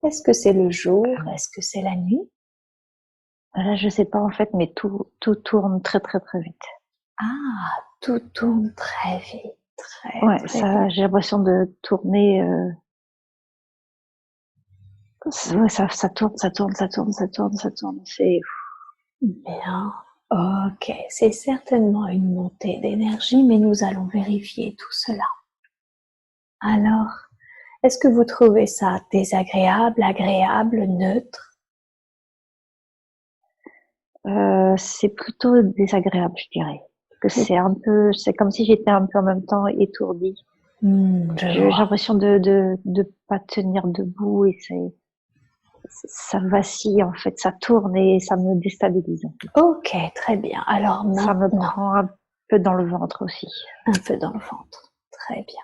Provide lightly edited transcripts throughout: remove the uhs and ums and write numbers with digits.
Est-ce que c'est le jour? Est-ce que c'est la nuit? Là, je sais pas en fait, mais tout tourne très très très vite. Ah, tout tourne très vite, très Ouais, très vite. ça, j'ai l'impression de tourner. Ouais, ça tourne, ça tourne, ça tourne, ça tourne, ça tourne. C'est Bien, ok, c'est certainement une montée d'énergie, mais nous allons vérifier tout cela. Alors, est-ce que vous trouvez ça désagréable, agréable, neutre? c'est plutôt désagréable, je dirais. Que c'est un peu, c'est comme si j'étais un peu en même temps étourdie. Je J'ai vois. l'impression de pas tenir debout et ça vacille en fait, ça tourne et ça me déstabilise en fait. Ok, très bien. Alors Ça me maintenant, prend un peu dans le ventre aussi. un peu dans le ventre. Très bien.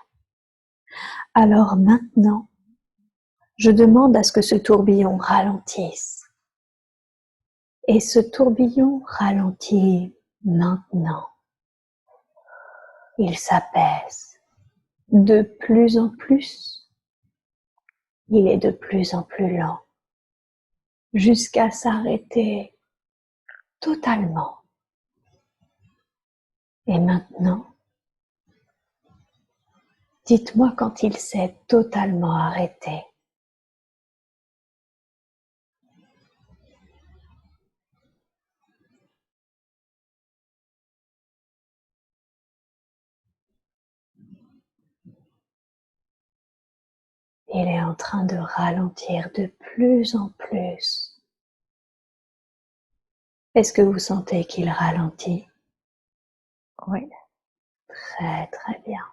Alors maintenant, je demande à ce que ce tourbillon ralentisse. Et ce tourbillon ralentit maintenant. Il s'apaise de plus en plus. Il est de plus en plus lent jusqu'à s'arrêter totalement. Et maintenant, dites-moi quand il s'est totalement arrêté. Il est en train de ralentir de plus en plus. Est-ce que vous sentez qu'il ralentit? Oui. Très très bien.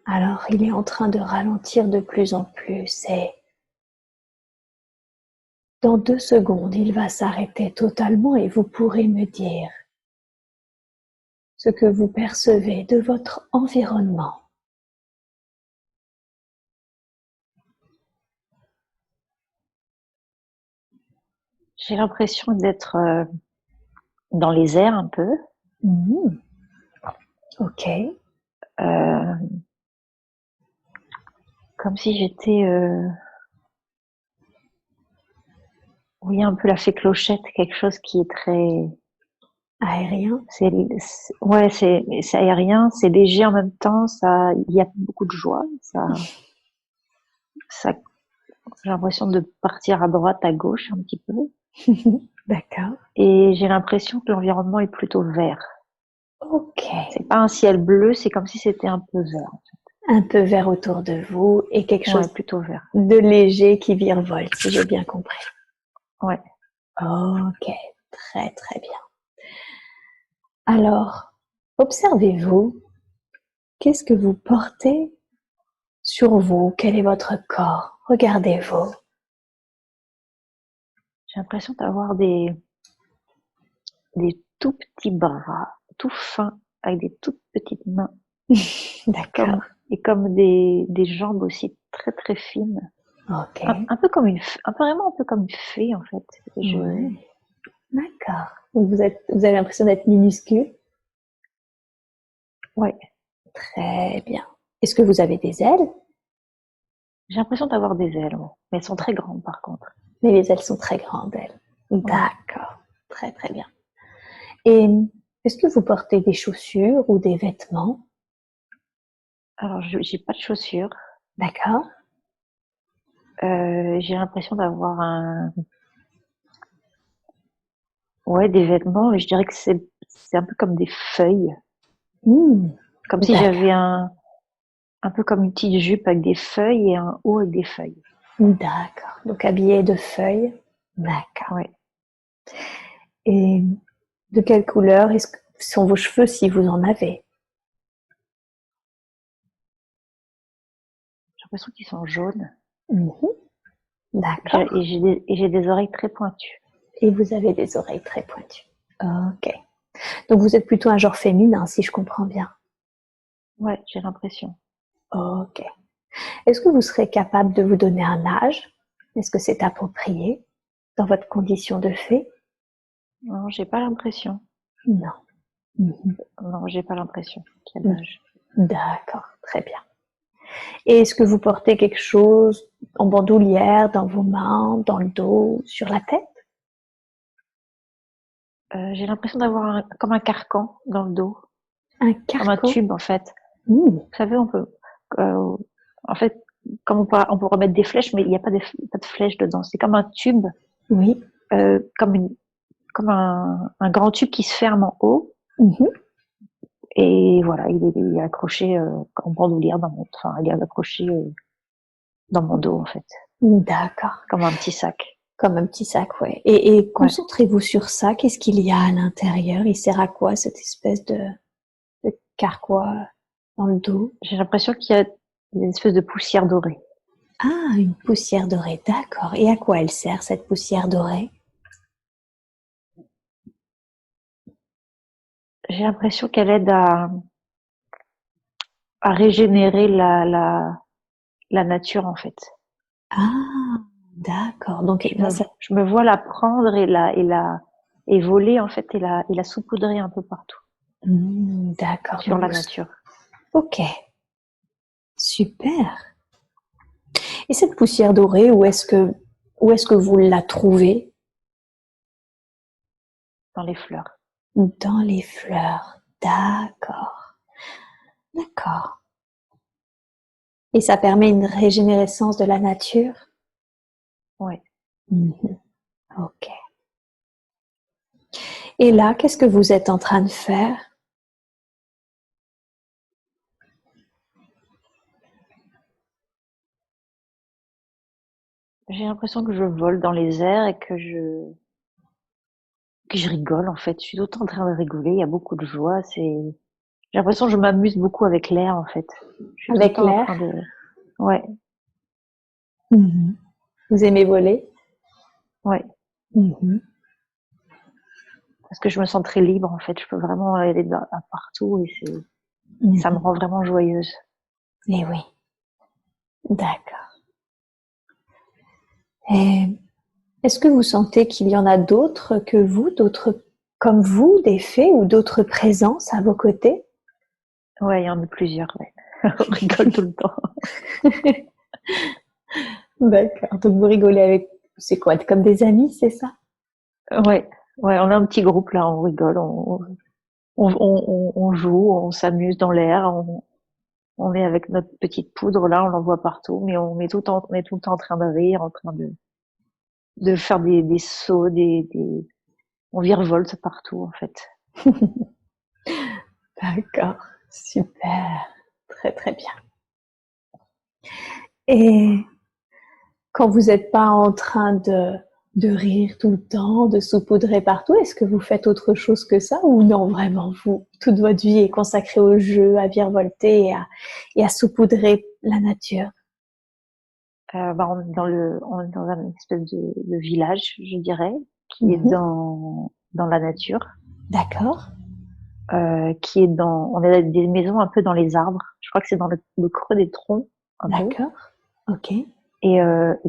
Alors il est en train de ralentir de plus en plus et dans 2 secondes, il va s'arrêter totalement et vous pourrez me dire ce que vous percevez de votre environnement. J'ai l'impression d'être dans les airs un peu. Mmh. Ok, Euh, Comme si j'étais, oui, un peu la fée Clochette, quelque chose qui est très, aérien. ouais, c'est aérien, c'est léger en même temps, ça, il y a beaucoup de joie, ça, j'ai l'impression de partir à droite, à gauche un petit peu, D'accord. et j'ai l'impression que l'environnement est plutôt vert. Ok. C'est pas un ciel bleu, c'est comme si c'était un peu vert. Un peu vert autour de vous et quelque Ouais, chose plutôt vert. de léger qui virevolte, si j'ai bien compris. Ouais. Ok, très très bien. Alors, observez-vous, qu'est-ce que vous portez sur vous? Quel est votre corps? Regardez-vous. J'ai l'impression d'avoir des tout petits bras, tout fins, avec des toutes petites mains, D'accord. comme des jambes aussi très très fines. Ok. Un peu comme vraiment un peu comme une fée en fait. Ouais. D'accord. Donc vous avez l'impression d'être minuscule. Ouais, Très bien. Est-ce que vous avez des ailes? j'ai l'impression d'avoir des ailes, ouais. Mais elles sont très grandes par contre. Mais les ailes sont très grandes, elles. Ouais. D'accord. Très très bien. Et est-ce que vous portez des chaussures ou des vêtements? Alors, j'ai pas de chaussures. D'accord. J'ai l'impression d'avoir ouais, des vêtements, mais je dirais que c'est un peu comme des feuilles. Mmh. Comme si j'avais D'accord. un peu comme une petite jupe avec des feuilles et un haut avec des feuilles. D'accord. Donc habillé de feuilles. D'accord. Ouais. Et de quelle couleur sont vos cheveux si vous en avez? J'ai l'impression qu'ils sont jaunes. Mmh. D'accord. Et j'ai des oreilles très pointues. Et vous avez des oreilles très pointues. Ok. Donc vous êtes plutôt un genre féminin, si je comprends bien. Ouais, j'ai l'impression. Ok. Est-ce que vous serez capable de vous donner un âge? Est-ce que c'est approprié dans votre condition de fée? Non, j'ai pas l'impression. Non. Mhm. Non, j'ai pas l'impression. Quel Mm. âge? D'accord, très bien. Et est-ce que vous portez quelque chose en bandoulière, dans vos mains, dans le dos, sur la tête? J'ai l'impression d'avoir comme un carcan dans le dos, Un comme un carcan? tube en fait. Mmh. Vous savez, en fait, comme on peut remettre des flèches, mais il n'y a pas de flèches dedans. C'est comme un tube, Oui. comme un grand tube qui se ferme en haut. Mmh. Et voilà, il est accroché en bandoulière il est accroché dans mon dos en fait, D'accord. comme un petit sac. Comme un petit sac, ouais. Et Ouais. concentrez-vous sur ça. Qu'est-ce qu'il y a à l'intérieur? Il sert à quoi cette espèce de carquois dans le dos? J'ai l'impression qu'il y a une espèce de poussière dorée. Ah, une poussière dorée, d'accord. Et à quoi elle sert cette poussière dorée? J'ai l'impression qu'elle aide à régénérer la nature en fait. Ah, d'accord. Donc, Je me vois la prendre et voler en fait et la saupoudrer un peu partout D'accord. sur la nature. Ok, super. Et cette poussière dorée, où est-ce que vous la trouvez? Dans les fleurs. Dans les fleurs. D'accord. D'accord. Et ça permet une régénérescence de la nature? Ouais. Mhm. Ok. Et là, qu'est-ce que vous êtes en train de faire? J'ai l'impression que je vole dans les airs et que je rigole en fait. Je suis tout le temps en train de rigoler. Il y a beaucoup de joie. J'ai l'impression que je m'amuse beaucoup avec l'air en fait. Je suis tout le Avec temps en l'air? train de, ouais, Mhm. Vous aimez voler? ouais. Mhm. Parce que je me sens très libre en fait. Je peux vraiment aller partout et ça me rend vraiment joyeuse. Eh oui, d'accord. Et est-ce que vous sentez qu'il y en a d'autres que vous, d'autres comme vous, des fées ou d'autres présences à vos côtés? Ouais, il y en a plusieurs, ouais. On rigole tout le temps. D'accord. Donc vous rigolez avec, c'est quoi, comme des amis, c'est ça? Ouais, ouais, on a un petit groupe là, on rigole, on joue, on s'amuse dans l'air, on est avec notre petite poudre là, on l'envoie partout, mais on est tout le temps en train de rire, en train de faire des sauts, on virevolte partout en fait. D'accord, super, très très bien. Et quand vous n'êtes pas en train de rire tout le temps, de saupoudrer partout, est-ce que vous faites autre chose que ça ou non, vraiment, toute votre vie est consacrée au jeu, à virevolter et à saupoudrer la nature? On est dans un espèce de village, je dirais, qui est Mhm. dans la nature, D'accord, on a des maisons un peu dans les arbres. Je crois que c'est dans le creux des troncs, un peu. d'accord, ok. Et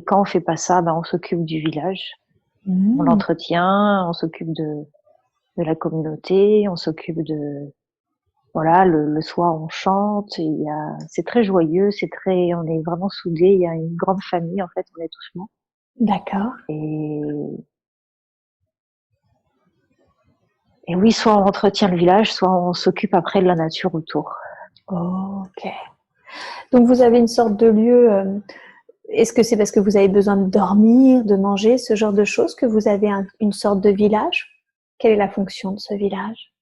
quand on fait pas ça, on s'occupe du village, on Mmh. l'entretient, on s'occupe de la communauté, on s'occupe de, voilà, le soir on chante, c'est très joyeux, on est vraiment soudés, il y a une grande famille en fait, on est tous membres. D'accord, Et, et oui, soit on entretient le village, soit on s'occupe après de la nature autour. ok. Donc vous avez une sorte de lieu, est-ce que c'est parce que vous avez besoin de dormir, de manger, ce genre de choses, que vous avez une sorte de village? Quelle est la fonction de ce village?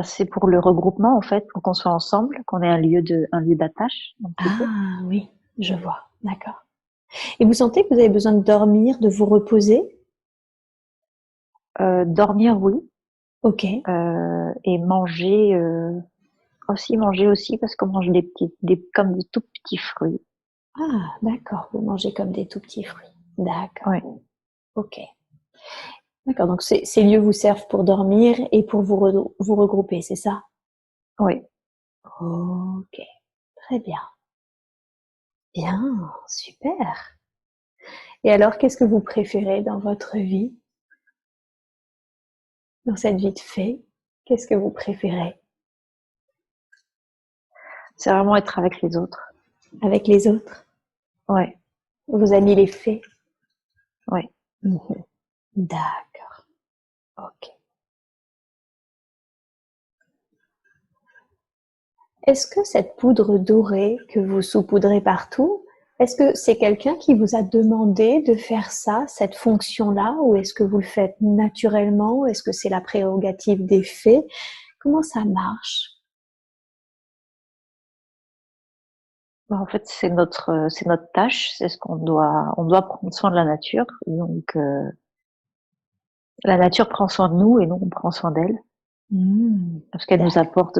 C'est pour le regroupement en fait, pour qu'on soit ensemble, qu'on ait un lieu d'attache un petit peu. Ah oui, je vois, d'accord. Et vous sentez que vous avez besoin de dormir, de vous reposer? Dormir, oui, Ok. et manger aussi parce qu'on mange comme des tout petits fruits. Ah, d'accord, vous mangez comme des tout petits fruits. D'accord, Ouais, ok. D'accord, donc ces lieux vous servent pour dormir et pour vous regrouper, c'est ça? ouais. Ok, très bien. Bien, super. Et alors, qu'est-ce que vous préférez dans votre vie? Dans cette vie de fée, qu'est-ce que vous préférez? C'est vraiment être avec les autres. avec les autres? Ouais, Vos amis les fées? ouais. Mhm. D'accord. Ok. Est-ce que cette poudre dorée que vous saupoudrez partout, est-ce que c'est quelqu'un qui vous a demandé de faire ça, cette fonction-là, ou est-ce que vous le faites naturellement? Est-ce que c'est la prérogative des fées? Comment ça marche? Bah, en fait, c'est notre tâche, c'est ce on doit prendre soin de la nature. Donc, la nature prend soin de nous et nous, on prend soin d'elle. Parce qu'elle nous D'accord. apporte,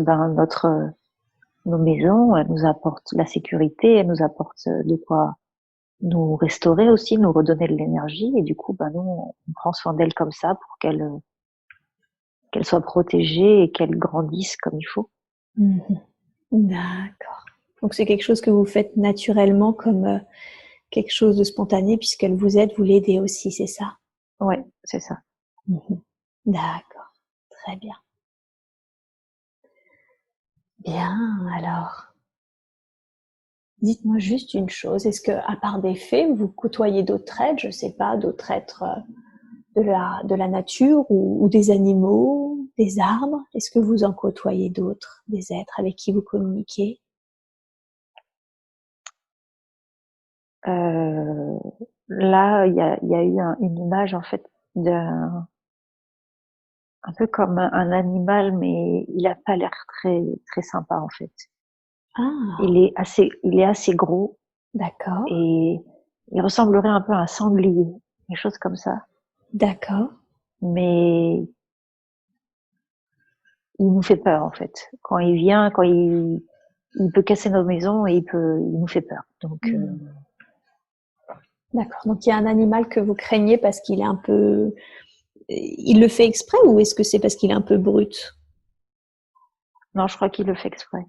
nos maisons, elle nous apporte la sécurité, elle nous apporte de quoi nous restaurer aussi, nous redonner de l'énergie. Et du coup, nous, on prend soin d'elle comme ça pour qu'elle soit protégée et qu'elle grandisse comme il faut. Mhm. D'accord. Donc c'est quelque chose que vous faites naturellement comme quelque chose de spontané puisqu'elle vous aide, vous l'aidez aussi, c'est ça? Ouais, c'est ça. Mhm. D'accord. Très bien. Bien, alors. Dites-moi juste une chose, est-ce que, à part des fées, vous côtoyez d'autres êtres, je sais pas, d'autres êtres de la nature ou des animaux, des arbres? Est-ce que vous en côtoyez d'autres, des êtres avec qui vous communiquez? Euh, Là, il y a eu une image en fait d'un un peu comme un animal, mais il a pas l'air très sympa en fait. Ah, Il est assez gros d'accord, et il ressemblerait un peu à un sanglier, des choses comme ça. d'accord. Mais il nous fait peur en fait. Quand il vient, il peut casser nos maisons et il nous fait peur. Donc Hmm. D'accord. Donc il y a un animal que vous craignez parce qu'il est un peu... Il le fait exprès ou est-ce que c'est parce qu'il est un peu brut? non, je crois qu'il le fait exprès.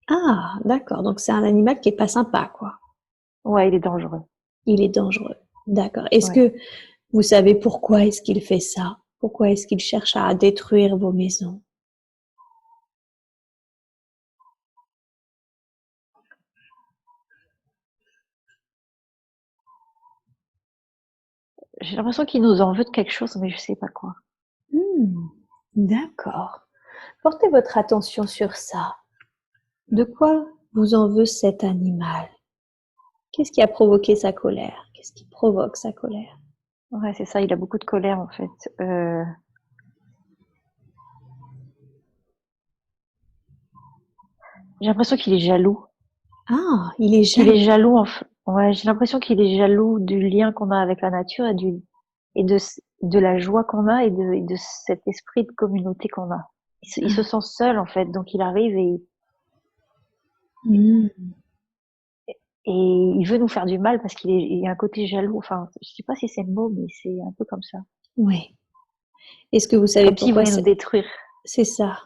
Ah, d'accord. Donc c'est un animal qui est pas sympa, quoi. Ouais, il est dangereux. Il est dangereux. D'accord. Est-ce Ouais. que vous savez pourquoi est-ce qu'il fait ça? Pourquoi est-ce qu'il cherche à détruire vos maisons? J'ai l'impression qu'il nous en veut de quelque chose, mais je sais pas quoi. Hmm, d'accord. Portez votre attention sur ça. De quoi vous en veut cet animal? Qu'est-ce qui a provoqué sa colère? Qu'est-ce qui provoque sa colère? Ouais, c'est ça. Il a beaucoup de colère en fait. J'ai l'impression qu'il est jaloux. Ah, il est Qu'il est jaloux. jaloux, ouais, j'ai l'impression qu'il est jaloux du lien qu'on a avec la nature et de la joie qu'on a et de cet esprit de communauté qu'on a. Il se sent seul, en fait, donc il arrive Hmm, et il veut nous faire du mal parce il a un côté jaloux. Enfin, je sais pas si c'est le mot, mais c'est un peu comme ça. oui. Est-ce que vous savez Comme s'il pourquoi voulait nous détruire. c'est ça?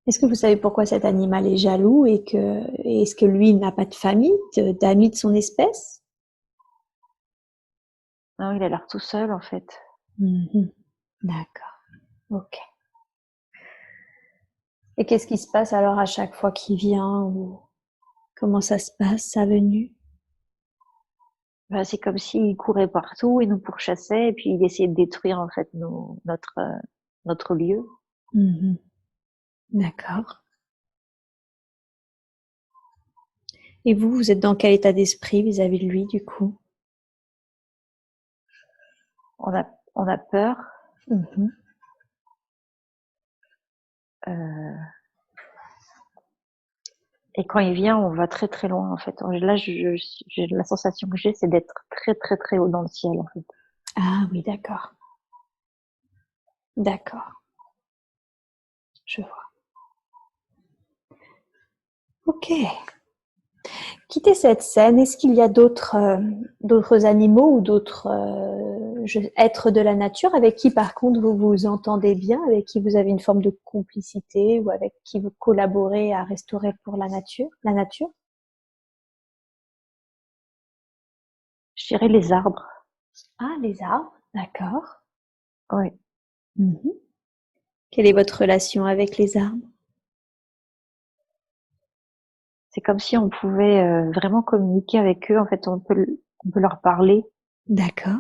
Est-ce que vous savez pourquoi cet animal est jaloux et est-ce que lui n'a pas de famille, d'amis de son espèce? Non, il a l'air tout seul, en fait. Mhm. D'accord. Ok. Et qu'est-ce qui se passe alors à chaque fois qu'il vient ou comment ça se passe, sa venue? C'est comme s'il courait partout et nous pourchassait et puis il essayait de détruire, en fait, notre lieu. Mhm. D'accord. Et vous, vous êtes dans quel état d'esprit vis-à-vis de lui, du coup? On a peur. Mhm. Euh, Et quand il vient, on va très loin en fait. Là, la sensation que j'ai, c'est d'être très haut dans le ciel en fait. Ah oui, d'accord. D'accord. Je vois. Ok. Quittez cette scène. Est-ce qu'il y a d'autres animaux ou d'autres êtres de la nature avec qui, par contre, vous vous entendez bien, avec qui vous avez une forme de complicité ou avec qui vous collaborez à restaurer pour la nature, la nature? Je dirais les arbres. Ah, les arbres. D'accord. Ouais. Mhm. Quelle est votre relation avec les arbres? C'est comme si on pouvait vraiment communiquer avec eux. En fait, on peut leur parler. D'accord.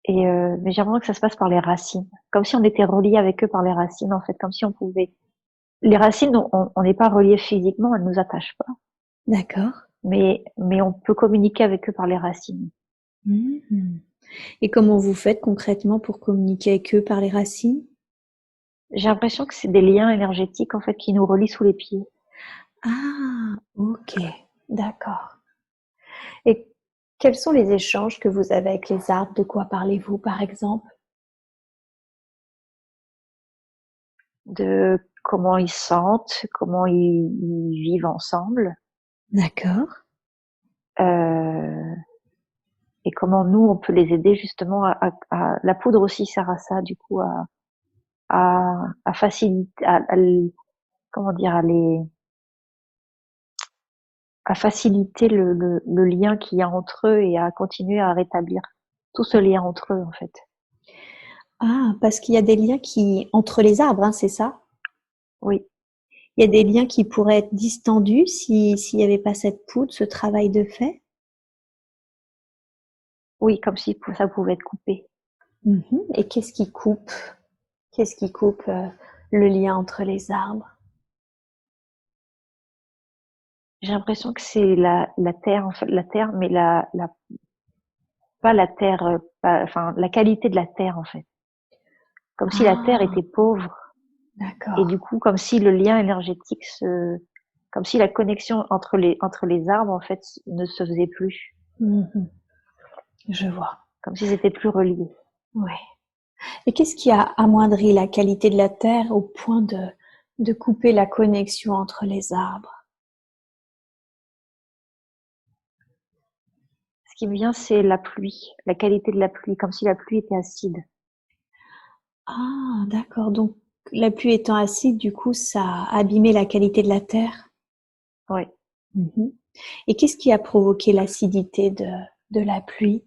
Et mais j'aimerais que ça se passe par les racines, comme si on était relié avec eux par les racines. En fait, comme si on pouvait. Les racines, on n'est pas relié physiquement, elles nous attachent pas. D'accord. Mais on peut communiquer avec eux par les racines. Mhm. Et comment vous faites concrètement pour communiquer avec eux par les racines? J'ai l'impression que c'est des liens énergétiques en fait qui nous relient sous les pieds. Ah, ok, d'accord. Et quels sont les échanges que vous avez avec les arbres? De quoi parlez-vous, par exemple? De comment ils sentent, comment ils vivent ensemble, D'accord. euh, et comment nous on peut les aider justement la poudre aussi sert à ça du coup à faciliter comment dire à faciliter le lien qu'il y a entre eux et à continuer à rétablir tout ce lien entre eux en fait. Ah, parce qu'il y a des liens qui entre les arbres, hein, c'est ça? Oui, Il y a des liens qui pourraient être distendus s'il n'y avait pas cette poudre, ce travail de fait? oui, comme si ça pouvait être coupé. Mhm. Et qu'est-ce qui coupe? Qu'est-ce qui coupe le lien entre les arbres? J'ai l'impression que c'est la terre en fait, la terre, mais pas la terre, enfin la qualité de la terre en fait. Comme si la terre Ah, était pauvre et d'accord. du coup comme si le lien énergétique comme si la connexion entre les arbres en fait ne se faisait plus, Mhm. Je vois. comme si c'était plus relié. Ouais. Et qu'est-ce qui a amoindri la qualité de la terre au point de couper la connexion entre les arbres? Ce qui me vient c'est la pluie, la qualité de la pluie, comme si la pluie était acide. Ah, d'accord. Donc, la pluie étant acide, du coup, ça a abîmé la qualité de la terre. Ouais. Mhm. Et qu'est-ce qui a provoqué l'acidité de la pluie?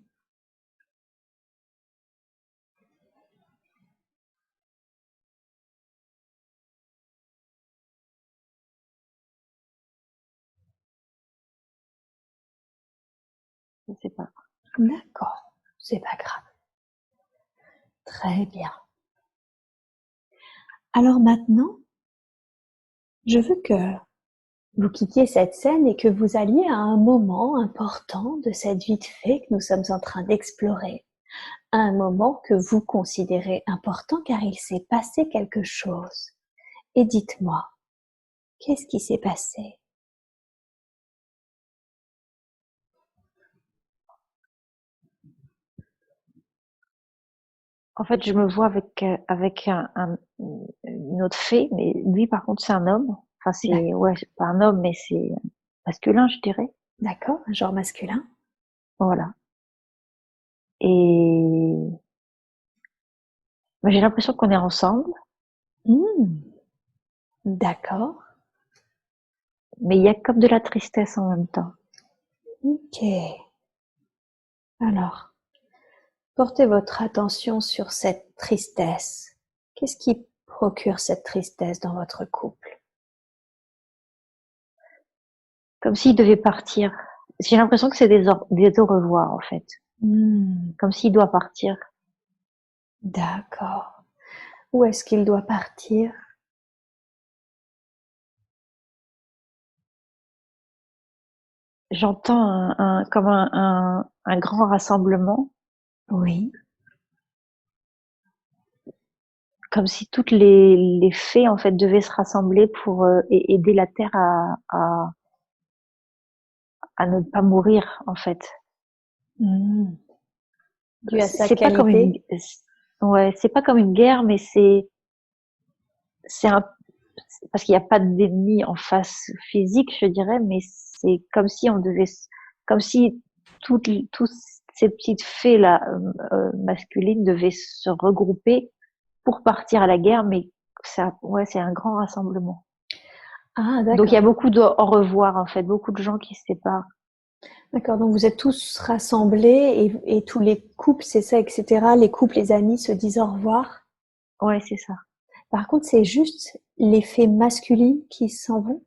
Je sais pas. D'accord. C'est pas grave. Très bien. Alors maintenant, je veux que vous quittiez cette scène et que vous alliez à un moment important de cette vie de fée que nous sommes en train d'explorer. Un moment que vous considérez important car il s'est passé quelque chose. Et dites-moi, qu'est-ce qui s'est passé? En fait, je me vois avec une autre fée, mais lui par contre c'est un homme. Enfin c'est ouais, c'est pas un homme mais c'est masculin, je dirais. D'accord, un genre masculin. Voilà. Et j'ai l'impression qu'on est ensemble, Hmm, d'accord, mais il y a comme de la tristesse en même temps. ok. Alors, portez votre attention sur cette tristesse. Qu'est-ce qui procure cette tristesse dans votre couple? Comme s'il devait partir. J'ai l'impression que c'est des au revoir en fait. Hmm, Comme s'il doit partir. d'accord. Où est-ce qu'il doit partir? J'entends comme un grand rassemblement, Oui, comme si toutes les fées en fait devaient se rassembler pour aider la Terre à ne pas mourir en fait. hmm, dû à sa C'est pas comme une qualité. ouais, c'est pas comme une guerre, mais c'est un parce qu'il n'y a pas d'ennemi en face physique, je dirais, mais c'est comme si on devait, comme si tous ces petites fées là masculines devaient se regrouper pour partir à la guerre, mais ouais, c'est un grand rassemblement. Ah, Donc il y a d'accord. beaucoup de au revoir en fait, beaucoup de gens qui se séparent. D'accord, donc vous êtes tous rassemblés et tous les couples, c'est ça, etc. Les couples, les amis se disent au revoir. Ouais, c'est ça. Par contre, c'est juste les fées masculines qui s'en vont.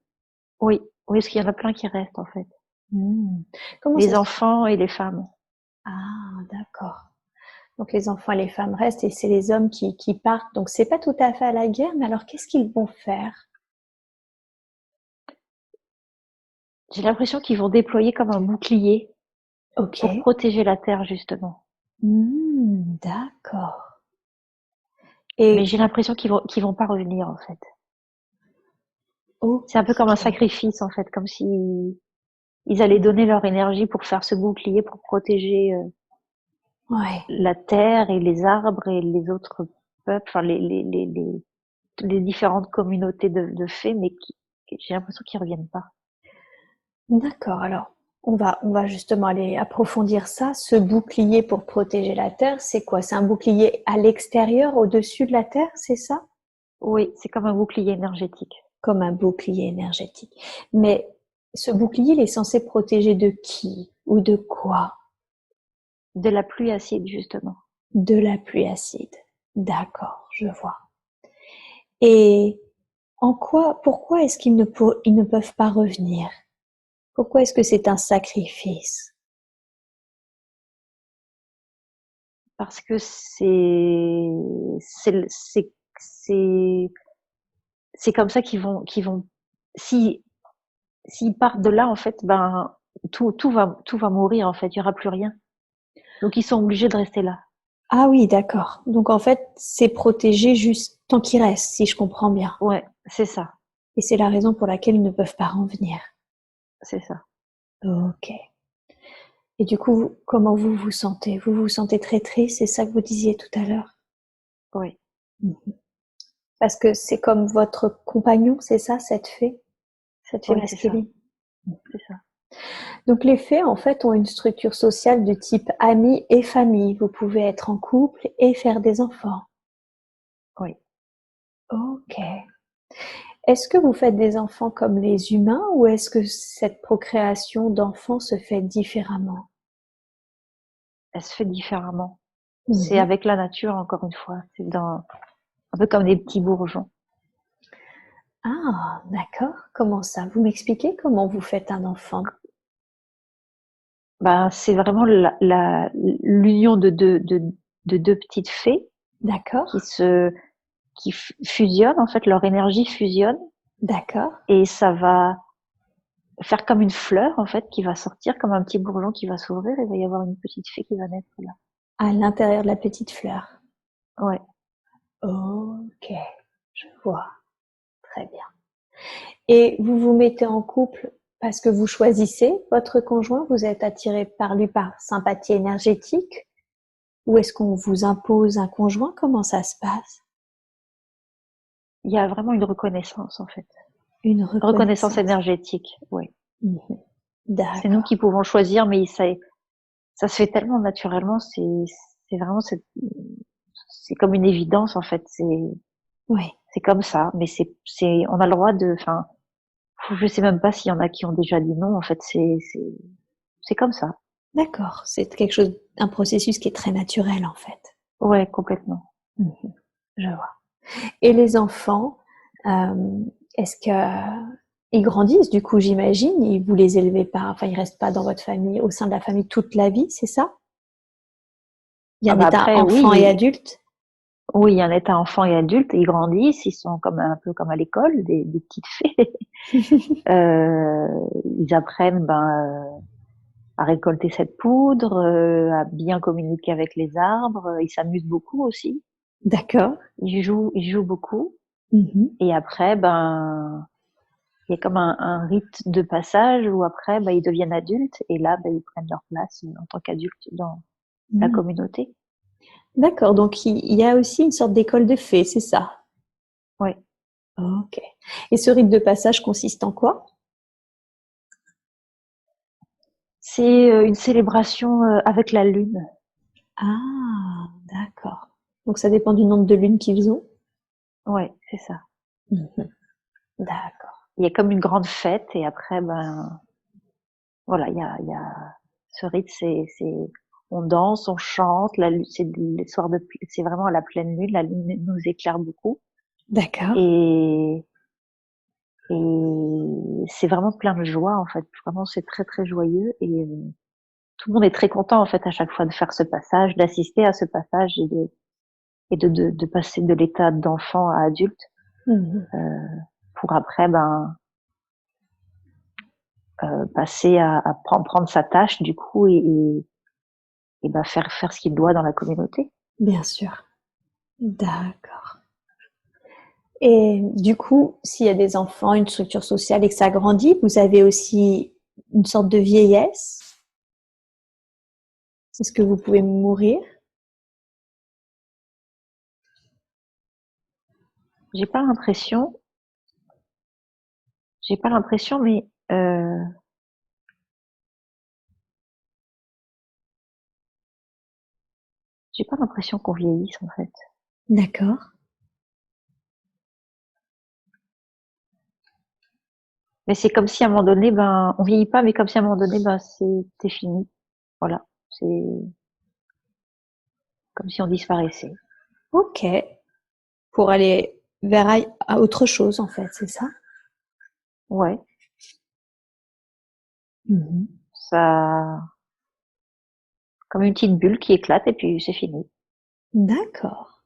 Oui, Oui, parce qu'il y en a plein qui restent, en fait. Hmm. Comment ça Les se fait? enfants et les femmes. Ah, d'accord. Donc les enfants et les femmes restent et c'est les hommes qui partent. Donc c'est pas tout à fait à la guerre, mais alors qu'est-ce qu'ils vont faire? J'ai l'impression qu'ils vont déployer comme un bouclier Ok. pour protéger la terre, justement. D'accord. Mais Et j'ai l'impression qu'ils vont pas revenir, en fait. ok. C'est un peu comme un sacrifice, en fait, comme si ils allaient donner leur énergie pour faire ce bouclier, pour protéger Ouais. la terre et les arbres et les autres peuples, enfin les différentes communautés de fées, mais j'ai l'impression qu'ils reviennent pas. D'accord. Alors on va justement aller approfondir ça. Ce bouclier pour protéger la terre, c'est quoi? C'est un bouclier à l'extérieur, au-dessus de la terre, c'est ça? Oui, c'est comme un bouclier énergétique. Comme un bouclier énergétique. Mais ce bouclier, il est censé protéger de qui ou de quoi? De la pluie acide, justement. De la pluie acide. D'accord, je vois. Et pourquoi est-ce ils ne peuvent pas revenir? Pourquoi est-ce que c'est un sacrifice? Parce que c'est, c'est, c'est comme ça qu'ils vont, si, s'ils partent de là, en fait, ben, tout va mourir, en fait. Il y aura plus rien. Donc, ils sont obligés de rester là. Ah oui, d'accord. Donc en fait, c'est protégé juste tant qu'il reste, si je comprends bien. Ouais, c'est ça. Et c'est la raison pour laquelle ils ne peuvent pas revenir. C'est ça. Ok. Et du coup, comment vous vous sentez? Vous vous sentez très triste, c'est ça que vous disiez tout à l'heure? Oui. Mhm. Parce que c'est comme votre compagnon, c'est ça, cette fée Oui, c'est ça. masculine? C'est ça. Donc les fées, en fait, ont une structure sociale du type amis et famille. Vous pouvez être en couple et faire des enfants. Oui. Ok. Est-ce que vous faites des enfants comme les humains ou est-ce que cette procréation d'enfants se fait différemment? Elle se fait différemment. C'est Mhm. avec la nature, encore une fois. C'est un peu comme des petits bourgeons. Ah, d'accord. Comment ça? Vous m'expliquez comment vous faites un enfant? Ben, c'est vraiment l'union de deux petites fées D'accord, qui fusionnent, en fait, leur énergie fusionne d'accord. et ça va faire comme une fleur, en fait, qui va sortir, comme un petit bourgeon qui va s'ouvrir et il va y avoir une petite fée qui va naître là. À l'intérieur de la petite fleur. Ouais. Ok, je vois. Très bien. Et vous vous mettez en couple parce que vous choisissez votre conjoint, vous êtes attiré par lui par sympathie énergétique ou est-ce qu'on vous impose un conjoint? Comment ça se passe? Il y a vraiment une reconnaissance, en fait. Une Reconnaissance reconnaissance. énergétique, oui. Mhm. C'est nous qui D'accord. pouvons choisir, mais ça se fait tellement naturellement, c'est vraiment c'est comme une évidence, en fait. Oui. C'est comme ça, mais on a le droit enfin, je sais même pas s'il y en a qui ont déjà dit non, en fait, c'est comme ça. D'accord. C'est quelque chose, un processus qui est très naturel en fait. Ouais, complètement. Mhm. Je vois. Et les enfants, euh, est-ce que ils grandissent du coup, j'imagine, et vous les élevez pas, enfin ils restent pas dans votre famille, au sein de la famille toute la vie, c'est ça? Il y a Ah un bah état après, enfant et oui, adulte? oui, il y a un état enfant et adulte, ils grandissent, ils sont comme un peu comme à l'école, des petites fées. Euh, Ils apprennent à récolter cette poudre, à bien communiquer avec les arbres. Ils s'amusent beaucoup aussi. D'accord. Ils jouent beaucoup. Mhm. Et après, il y a comme un rite de passage où après, ils deviennent adultes et là, ils prennent leur place en tant qu'adultes dans la Mhm. communauté. D'accord. Donc il y a aussi une sorte d'école de fées, c'est ça? Oui. Ok. Et ce rite de passage consiste en quoi? C'est une célébration avec la lune. Ah, d'accord. Donc ça dépend du nombre de lunes qu'ils ont? Ouais, c'est ça. Mhm. D'accord. Il y a comme une grande fête et après, voilà, il y a ce rite, on danse, on chante, c'est vraiment à la pleine lune, la lune nous éclaire beaucoup D'accord. et Et c'est vraiment plein de joie, en fait. Vraiment, c'est très, très joyeux. Et tout le monde est très content, en fait, à chaque fois de faire ce passage, d'assister à ce passage et de passer de l'état d'enfant à adulte Mhm. pour après, passer à prendre sa tâche, du coup, et faire ce qu'il doit dans la communauté. Bien sûr. D'accord. Et du coup, s'il y a des enfants, une structure sociale et que ça grandit, vous avez aussi une sorte de vieillesse. Est-ce que vous pouvez mourir? J'ai pas l'impression, j'ai pas l'impression, mais j'ai pas l'impression qu'on vieillisse, en fait. D'accord. Mais c'est comme si à un moment donné, on vieillit pas, mais comme si à un moment donné, c'était fini. Voilà. C'est comme si on disparaissait. Ok. Pour aller vers à autre chose, en fait, c'est ça? Ouais. Mhm. Ça, comme une petite bulle qui éclate et puis c'est fini. D'accord.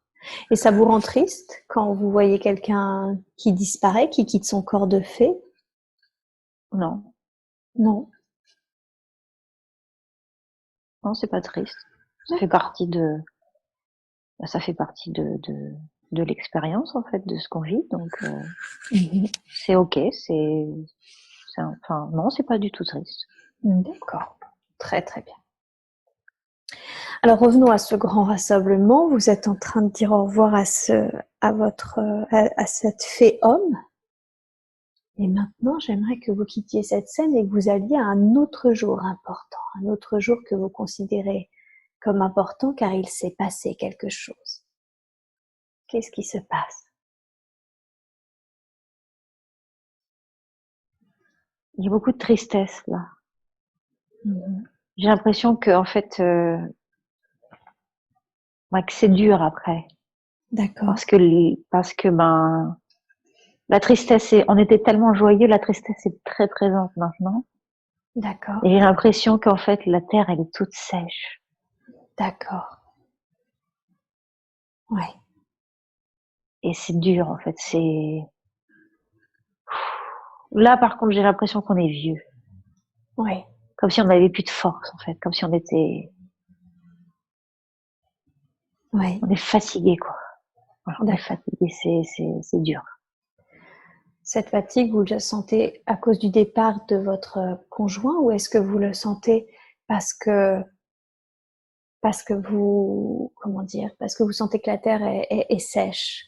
Et ça vous rend triste quand vous voyez quelqu'un qui disparaît, qui quitte son corps de fée? Non. Non. Non, c'est pas triste. Ça fait D'accord. partie ça fait partie de l'expérience, en fait, de ce qu'on vit. Donc, Mhm. c'est ok. Enfin, non, c'est pas du tout triste. D'accord. Très très bien. Alors revenons à ce grand rassemblement. Vous êtes en train de dire au revoir à cette fée homme. Et maintenant, j'aimerais que vous quittiez cette scène et que vous alliez à un autre jour important, un autre jour que vous considérez comme important car il s'est passé quelque chose. Qu'est-ce qui se passe? Il y a beaucoup de tristesse, là. Mhm. J'ai l'impression que, en fait, que c'est dur après. D'accord, Parce que la tristesse on était tellement joyeux, la tristesse est très présente maintenant. d'accord, Et j'ai l'impression qu'en fait, la terre, elle est toute sèche. d'accord. Ouais, Et c'est dur, en fait. Là, par contre, j'ai l'impression qu'on est vieux. ouais, Comme si on n'avait plus de force, en fait. Comme si ouais. on est fatigué, quoi. Voilà, on est D'accord. fatigué, c'est dur. Cette fatigue, vous le sentez à cause du départ de votre conjoint ou est-ce que vous le sentez parce que comment dire, parce que vous sentez que la terre est sèche?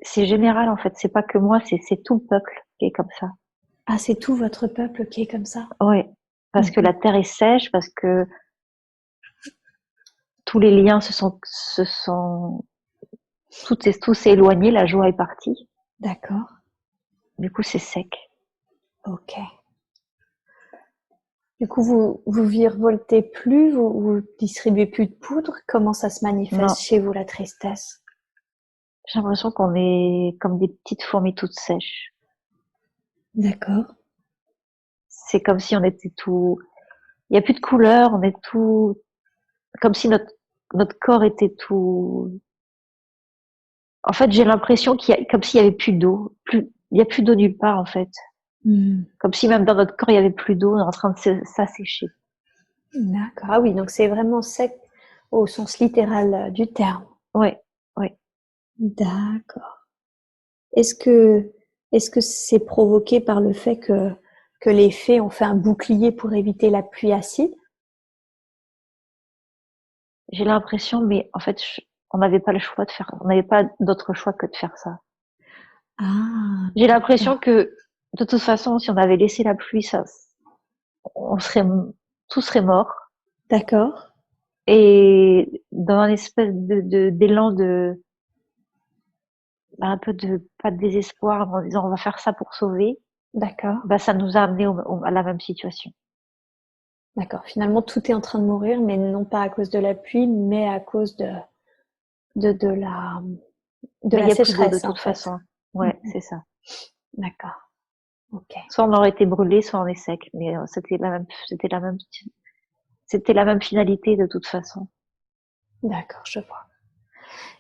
C'est général, en fait. C'est pas que moi, c'est tout le peuple qui est comme ça. Ah, c'est tout votre peuple qui est comme ça? Ouais. Parce que Mhm. la terre est sèche, parce que tous les liens tout s'est éloigné, la joie est partie. D'accord. Du coup, c'est sec. Ok. Du coup, vous virevoltez plus, vous distribuez plus de poudre. Comment ça se Non. manifeste chez vous, la tristesse? J'ai l'impression qu'on est comme des petites fourmis toutes sèches. D'accord. C'est comme si on était il y a plus de couleur, on est comme si notre corps était tout, en fait, j'ai l'impression comme s'il y avait plus d'eau, il y a plus d'eau nulle part, en fait. Hmm. Comme si même dans notre corps, il y avait plus d'eau, on est en train de s'assécher. D'accord. Ah oui, donc c'est vraiment sec au sens littéral du terme. Ouais, ouais. D'accord. Est-ce que est-ce que c'est provoqué par le fait que les fées ont fait un bouclier pour éviter la pluie acide? J'ai l'impression, mais en fait, on n'avait pas le choix on n'avait pas d'autre choix que de faire ça. Ah, J'ai l'impression d'accord. que, de toute façon, si on avait laissé la pluie, on serait, tout serait mort. D'accord. Et dans un espèce d'élan un peu pas de désespoir, en disant on va faire ça pour sauver, D'accord. ça nous a amené à la même situation. D'accord. Finalement, tout est en train de mourir, mais non pas à cause de la pluie, mais à cause de de Mais il la y a plus d'eau de sécheresse, en toute fait. façon. Ouais, c'est ça. D'accord. Ok. Soit on aurait été brûlé, soit on est sec, mais c'était la même finalité de toute façon. D'accord, je vois.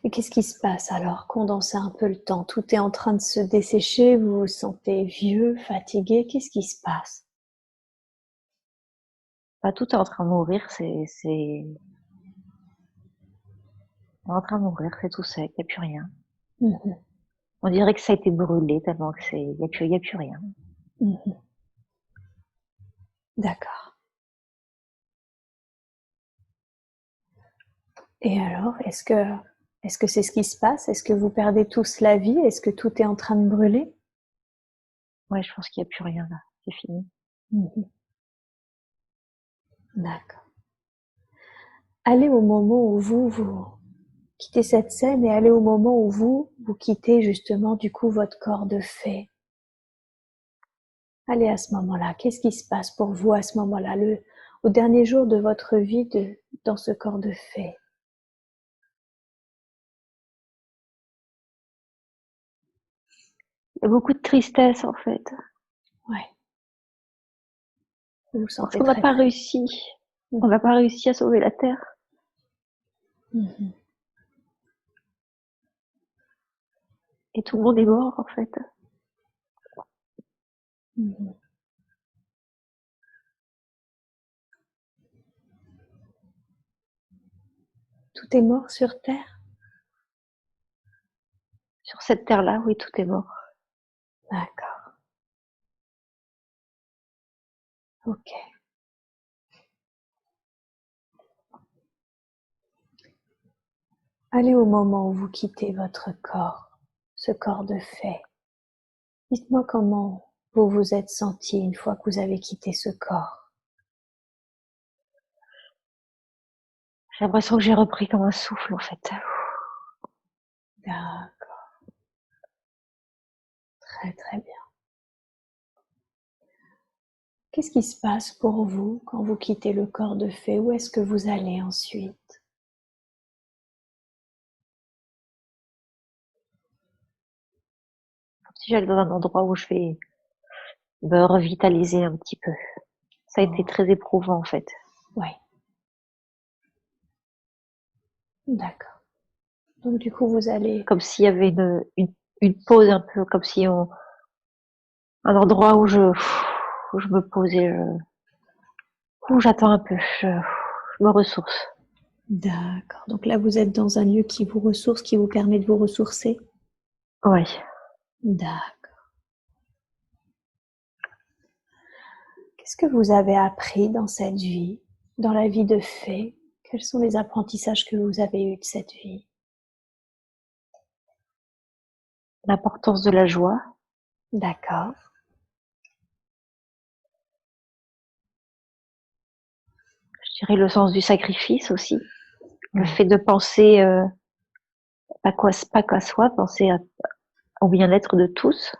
Et qu'est-ce qui se passe alors? Condensez un peu le temps. Tout est en train de se dessécher. Vous vous sentez vieux, fatigué. Qu'est-ce qui se passe? Bah, tout est en train de mourir, on est en train de mourir, c'est tout sec, il n'y a plus rien. Mhm, On dirait que ça a été brûlé tellement que il y a plus rien. mhm. D'accord. Et alors, est-ce que c'est ce qui se passe? Est-ce que vous perdez tous la vie? Est-ce que tout est en train de brûler? Ouais, je pense qu'il n'y a plus rien là, c'est fini. Mhm. D'accord. Allez au moment où vous quittez cette scène et allez au moment où vous quittez justement du coup votre corps de fée. Allez à ce moment-là. Qu'est-ce qui se passe pour vous à ce moment-là, au dernier jour de votre vie dans ce corps de fée? Il y a beaucoup de tristesse en fait, Ouais. Vous vous parce sentez qu'on n'a très pas très réussi, bien. on n'a pas réussi à sauver la Terre. Mhm. Et tout le monde est mort en fait. Mhm. Tout est mort sur Terre? Sur cette Terre-là, oui, tout est mort. D'accord. Ok. Allez au moment où vous quittez votre corps, ce corps de fée. Dites-moi comment vous vous êtes senti une fois que vous avez quitté ce corps. J'ai l'impression que j'ai repris comme un souffle en fait. D'accord. Très très bien. Qu'est-ce qui se passe pour vous quand vous quittez le corps de fée? Où est-ce que vous allez ensuite? Comme si j'allais dans un endroit où je vais me revitaliser un petit peu. Ça a été Oh, très éprouvant en fait. oui, d'accord. Donc du coup, vous allez... Comme s'il y avait une pause un peu, un endroit où je me posais, où j'attends un peu, je me ressource. D'accord. Donc là, vous êtes dans un lieu qui vous ressource, qui vous permet de vous ressourcer? Ouais. D'accord. Qu'est-ce que vous avez appris dans cette vie, dans la vie de fée? Quels sont les apprentissages que vous avez eus de cette vie? L'importance de la joie, D'accord. je dirais le sens du sacrifice aussi. Le Oui. fait de penser, pas qu'à soi, penser au bien-être de tous,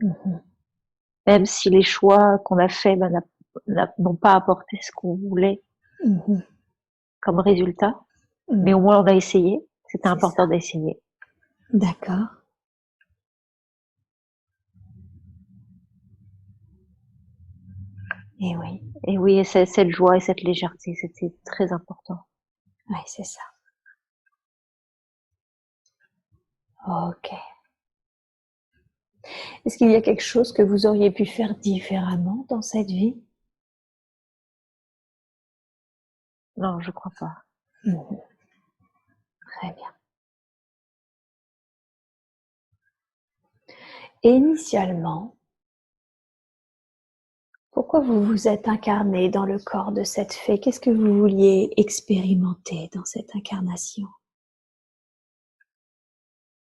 Mhm. même si les choix qu'on a faits n'ont pas apporté ce qu'on voulait Mhm. comme résultat. Mhm. Mais au moins on a essayé. C'était C'est important ça. d'essayer. D'accord. Et oui, Et oui, et cette joie et cette légèreté, c'était très important. oui, c'est ça. Ok. Est-ce qu'il y a quelque chose que vous auriez pu faire différemment dans cette vie? Non, je crois pas. Mhm. Très bien. Et initialement, pourquoi vous vous êtes incarné dans le corps de cette fée? Qu'est-ce que vous vouliez expérimenter dans cette incarnation?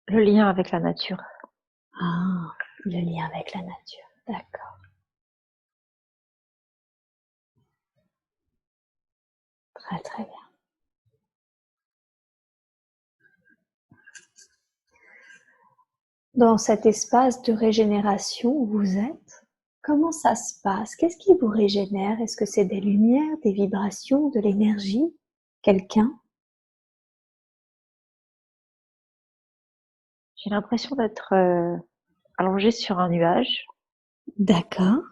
Le lien avec la nature. Ah, le lien avec la nature. D'accord. Très très bien. Dans cet espace de régénération où vous êtes, comment ça se passe? Qu'est-ce qui vous régénère? Est-ce que c'est des lumières, des vibrations, de l'énergie? Quelqu'un? J'ai l'impression d'être allongée sur un nuage. D'accord.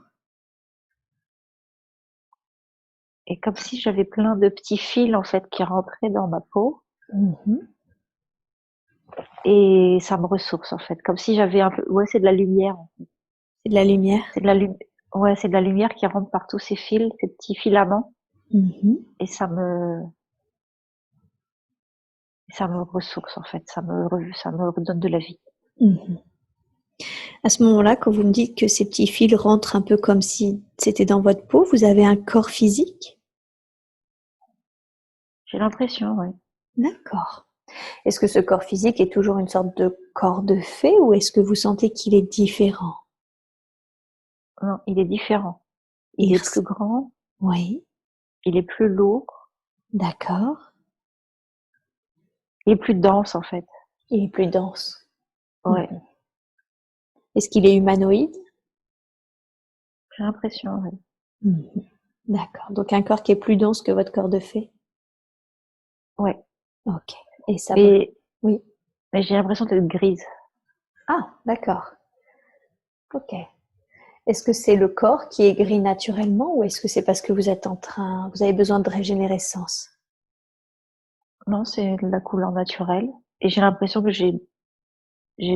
Et comme si j'avais plein de petits fils, en fait, qui rentraient dans ma peau. Mhm. Et ça me ressource, en fait. Comme si j'avais un peu, ouais, c'est de la lumière. C'est de la lumière. C'est de la ouais, c'est de la lumière qui rentre par tous ces fils, ces petits filaments. Mhm. Et ça me ressource, en fait. Ça me redonne de la vie. Mhm. À ce moment-là, quand vous me dites que ces petits fils rentrent un peu comme si c'était dans votre peau, vous avez un corps physique? J'ai l'impression, ouais. D'accord. Est-ce que ce corps physique est toujours une sorte de corps de fée ou est-ce que vous sentez qu'il est différent? Non, il est différent. Il est plus grand, Oui, il est plus lourd, d'accord. il est plus dense, en fait. Il est plus dense. Ouais, Mhm. Est-ce qu'il est humanoïde? j'ai l'impression, ouais. Mhm. D'accord. Donc un corps qui est plus dense que votre corps de fée? Ouais. Ok. Et ça brûle. Mais, Oui. mais j'ai l'impression d'être grise. Ah, d'accord. Ok. Est-ce que c'est le corps qui est gris naturellement ou est-ce que c'est parce que vous avez besoin de régénérescence? Non, c'est de la couleur naturelle. Et j'ai l'impression que j'ai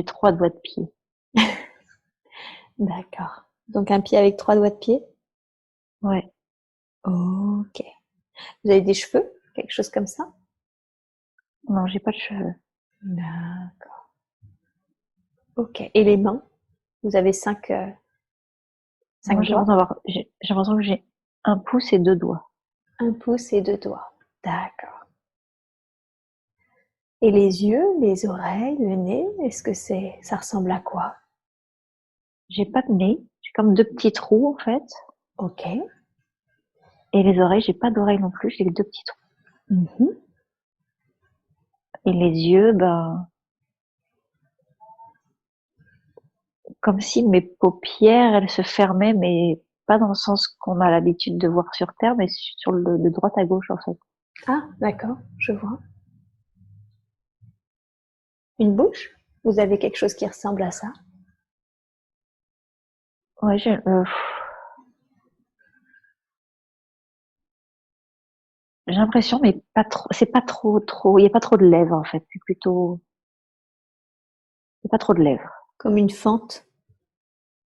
3 doigts de pied. D'accord. Donc un pied avec 3 doigts de pied? Ouais. Ok. Vous avez des cheveux? Quelque chose comme ça? Non, j'ai pas de cheveux. D'accord. Ok. Et les mains? Vous avez Moi, cinq doigts? j'ai l'impression que j'ai un pouce et 2 doigts. Un pouce et 2 doigts. D'accord. Et les yeux, les oreilles, le nez, ça ressemble à quoi? J'ai pas de nez. J'ai comme 2 petits trous, en fait. Ok. Et les oreilles, j'ai pas d'oreilles non plus, j'ai 2 petits trous. Mhm. Et les yeux, ben, comme si mes paupières, elles se fermaient, mais pas dans le sens qu'on a l'habitude de voir sur Terre, mais sur de droite à gauche, en fait. Ah, d'accord, je vois. Une bouche? Vous avez quelque chose qui ressemble à ça? Ouais, j'ai l'impression, mais pas trop, c'est pas trop, il y a pas trop de lèvres, en fait. Il y a pas trop de lèvres. Comme une fente?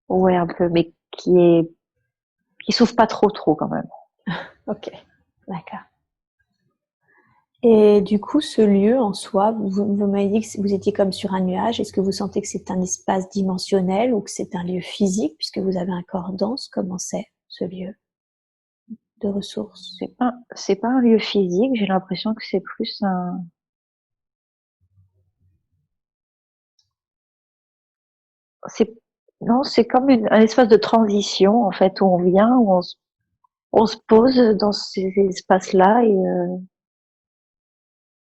Ouais, un peu, mais qui souffre pas trop quand même. Ok, d'accord. Et du coup, ce lieu en soi, vous m'avez dit que vous étiez comme sur un nuage. Est-ce que vous sentez que c'est un espace dimensionnel ou que c'est un lieu physique puisque vous avez un corps dense? Comment c'est ce lieu de ressources? C'est pas un lieu physique, j'ai l'impression que c'est plus c'est, non, c'est comme un espace de transition, en fait, où on vient, où on se pose dans ces espaces-là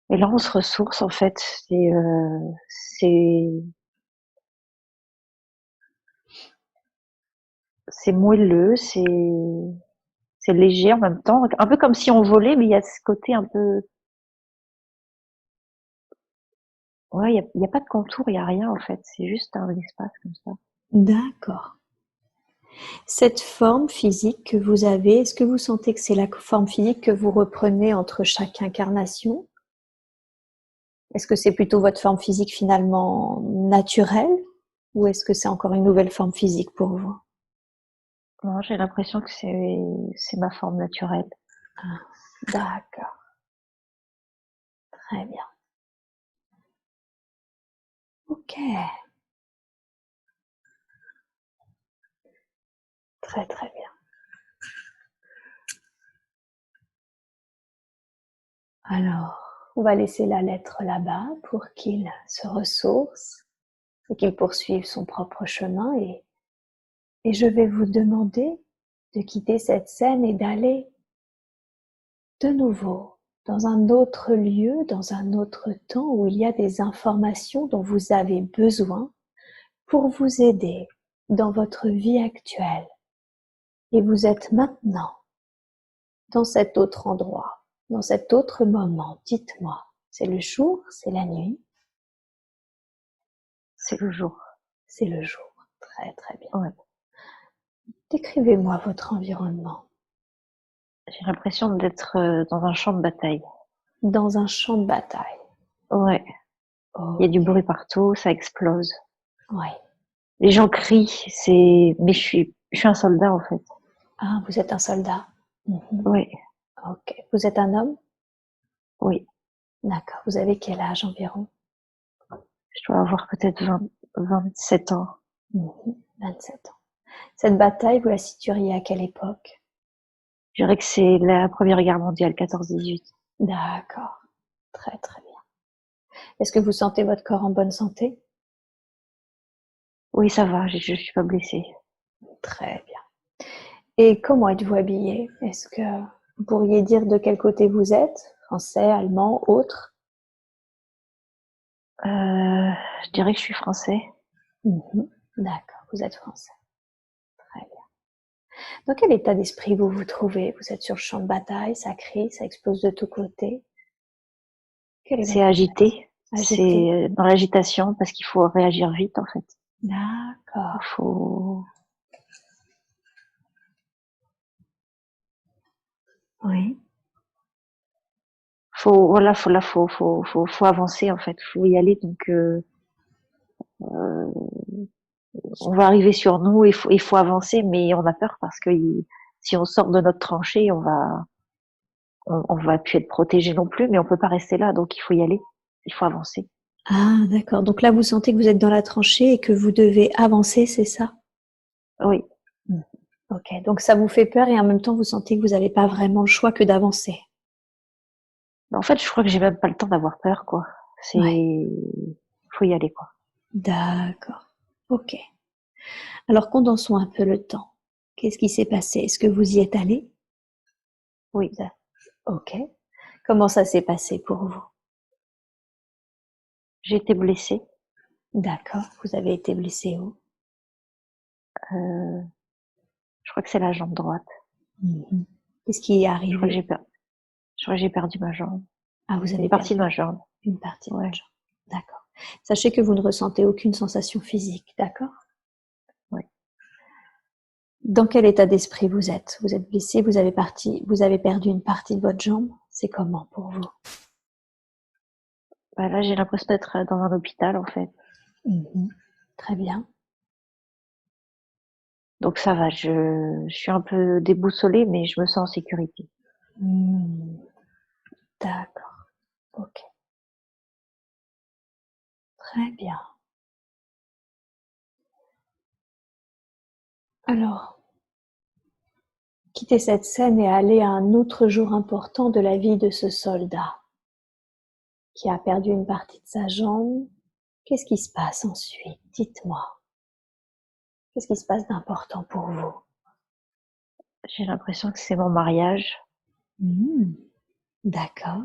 et là, on se ressource, en fait. C'est, c'est moelleux, c'est léger en même temps, un peu comme si on volait, mais il y a ce côté un peu, ouais, il y a pas de contour, il y a rien, en fait. C'est juste un espace comme ça. D'accord. Cette forme physique que vous avez, est-ce que vous sentez que c'est la forme physique que vous reprenez entre chaque incarnation? Est-ce que c'est plutôt votre forme physique finalement naturelle ou est-ce que c'est encore une nouvelle forme physique pour vous? Non, j'ai l'impression que c'est ma forme naturelle. Ah, d'accord, très bien. Ok, très très bien. Alors, on va laisser la lettre là-bas pour qu'il se ressource et qu'il poursuive son propre chemin et je vais vous demander de quitter cette scène et d'aller de nouveau dans un autre lieu, dans un autre temps où il y a des informations dont vous avez besoin pour vous aider dans votre vie actuelle. Et vous êtes maintenant dans cet autre endroit, dans cet autre moment. Dites-moi, c'est le jour, c'est la nuit, C'est le jour. c'est le jour. Très, très bien. Ouais. Décrivez-moi votre environnement. J'ai l'impression d'être dans un champ de bataille. Dans un champ de bataille. Ouais. Il y a du bruit partout, ça explose. Oui. Les gens crient, mais je suis un soldat en fait. Ah, vous êtes un soldat. Oui, Ok. Vous êtes un homme? oui. D'accord. Vous avez quel âge environ? Je dois avoir peut-être 27 ans. 27 ans. Cette bataille, vous la situeriez à quelle époque? Je dirais que c'est la Première Guerre mondiale, 14-18. D'accord. Très, très bien. Est-ce que vous sentez votre corps en bonne santé? Oui, ça va, je suis pas blessée. Très bien. Et comment êtes-vous habillé? Est-ce que vous pourriez dire de quel côté vous êtes? Français, allemand, autre? Je dirais que je suis français. D'accord, vous êtes français. Très bien. Dans quel état d'esprit vous vous trouvez? Vous êtes sur le champ de bataille, ça crie, ça explose de tous côtés. Quel est C'est votre agité. agité? C'est dans l'agitation parce qu'il faut réagir vite en fait. Il D'accord. faut, Oui. faut avancer en fait. Faut y aller. Donc, on va arriver sur nous. Il faut avancer, mais on a peur parce que si on sort de notre tranchée, on va plus être protégé non plus, mais on peut pas rester là. Donc, il faut y aller. Il faut avancer. Ah, d'accord. Donc là, vous sentez que vous êtes dans la tranchée et que vous devez avancer, c'est ça? Oui. Ok. Donc ça vous fait peur et en même temps, vous sentez que vous n'avez pas vraiment le choix que d'avancer. En fait, je crois que j'ai même pas le temps d'avoir peur, quoi. Ouais. Faut y aller, quoi. D'accord. Ok. Alors condensons un peu le temps. Qu'est-ce qui s'est passé? Est-ce que vous y êtes allé? Oui. Ok. Comment ça s'est passé pour vous? J'ai été blessée. D'accord. Vous avez été blessé où? Euh, je crois que c'est la jambe droite. Qu'est-ce qui est Je crois que arrivé? je crois que j'ai perdu ma jambe. Ah, vous Une avez partie perdu de ma jambe. une partie de votre Ouais. jambe. D'accord. Sachez que vous ne ressentez aucune sensation physique, d'accord? Ouais. Dans quel état d'esprit vous êtes? Vous êtes blessé, vous avez perdu une partie de votre jambe. C'est comment pour vous? Bah là, j'ai l'impression d'être dans un hôpital, en fait. Très bien. Donc ça va, je suis un peu déboussolée, mais je me sens en sécurité. D'accord. Ok. Très bien. Alors, quittez cette scène et allez à un autre jour important de la vie de ce soldat qui a perdu une partie de sa jambe. Qu'est-ce qui se passe ensuite? Dites-moi. Qu'est-ce qui se passe d'important pour vous? J'ai l'impression que c'est mon mariage. D'accord.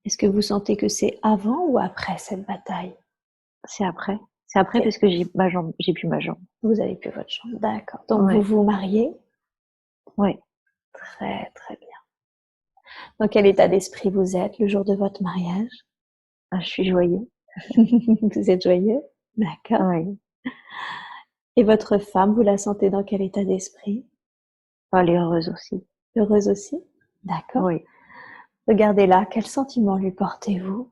Est-ce que vous sentez que c'est avant ou après cette bataille? C'est après. C'est après parce que j'ai plus ma jambe. Vous avez plus votre jambe. D'accord. Donc vous Ouais. vous mariez? Ouais. Très très bien. Dans quel état d'esprit vous êtes le jour de votre mariage? Ah, je suis joyeux. Vous êtes joyeux? D'accord. Ouais. Et votre femme, vous la sentez dans quel état d'esprit? Elle est heureuse aussi. Heureuse aussi? D'accord. Oui. Regardez-la, quel sentiment lui portez-vous?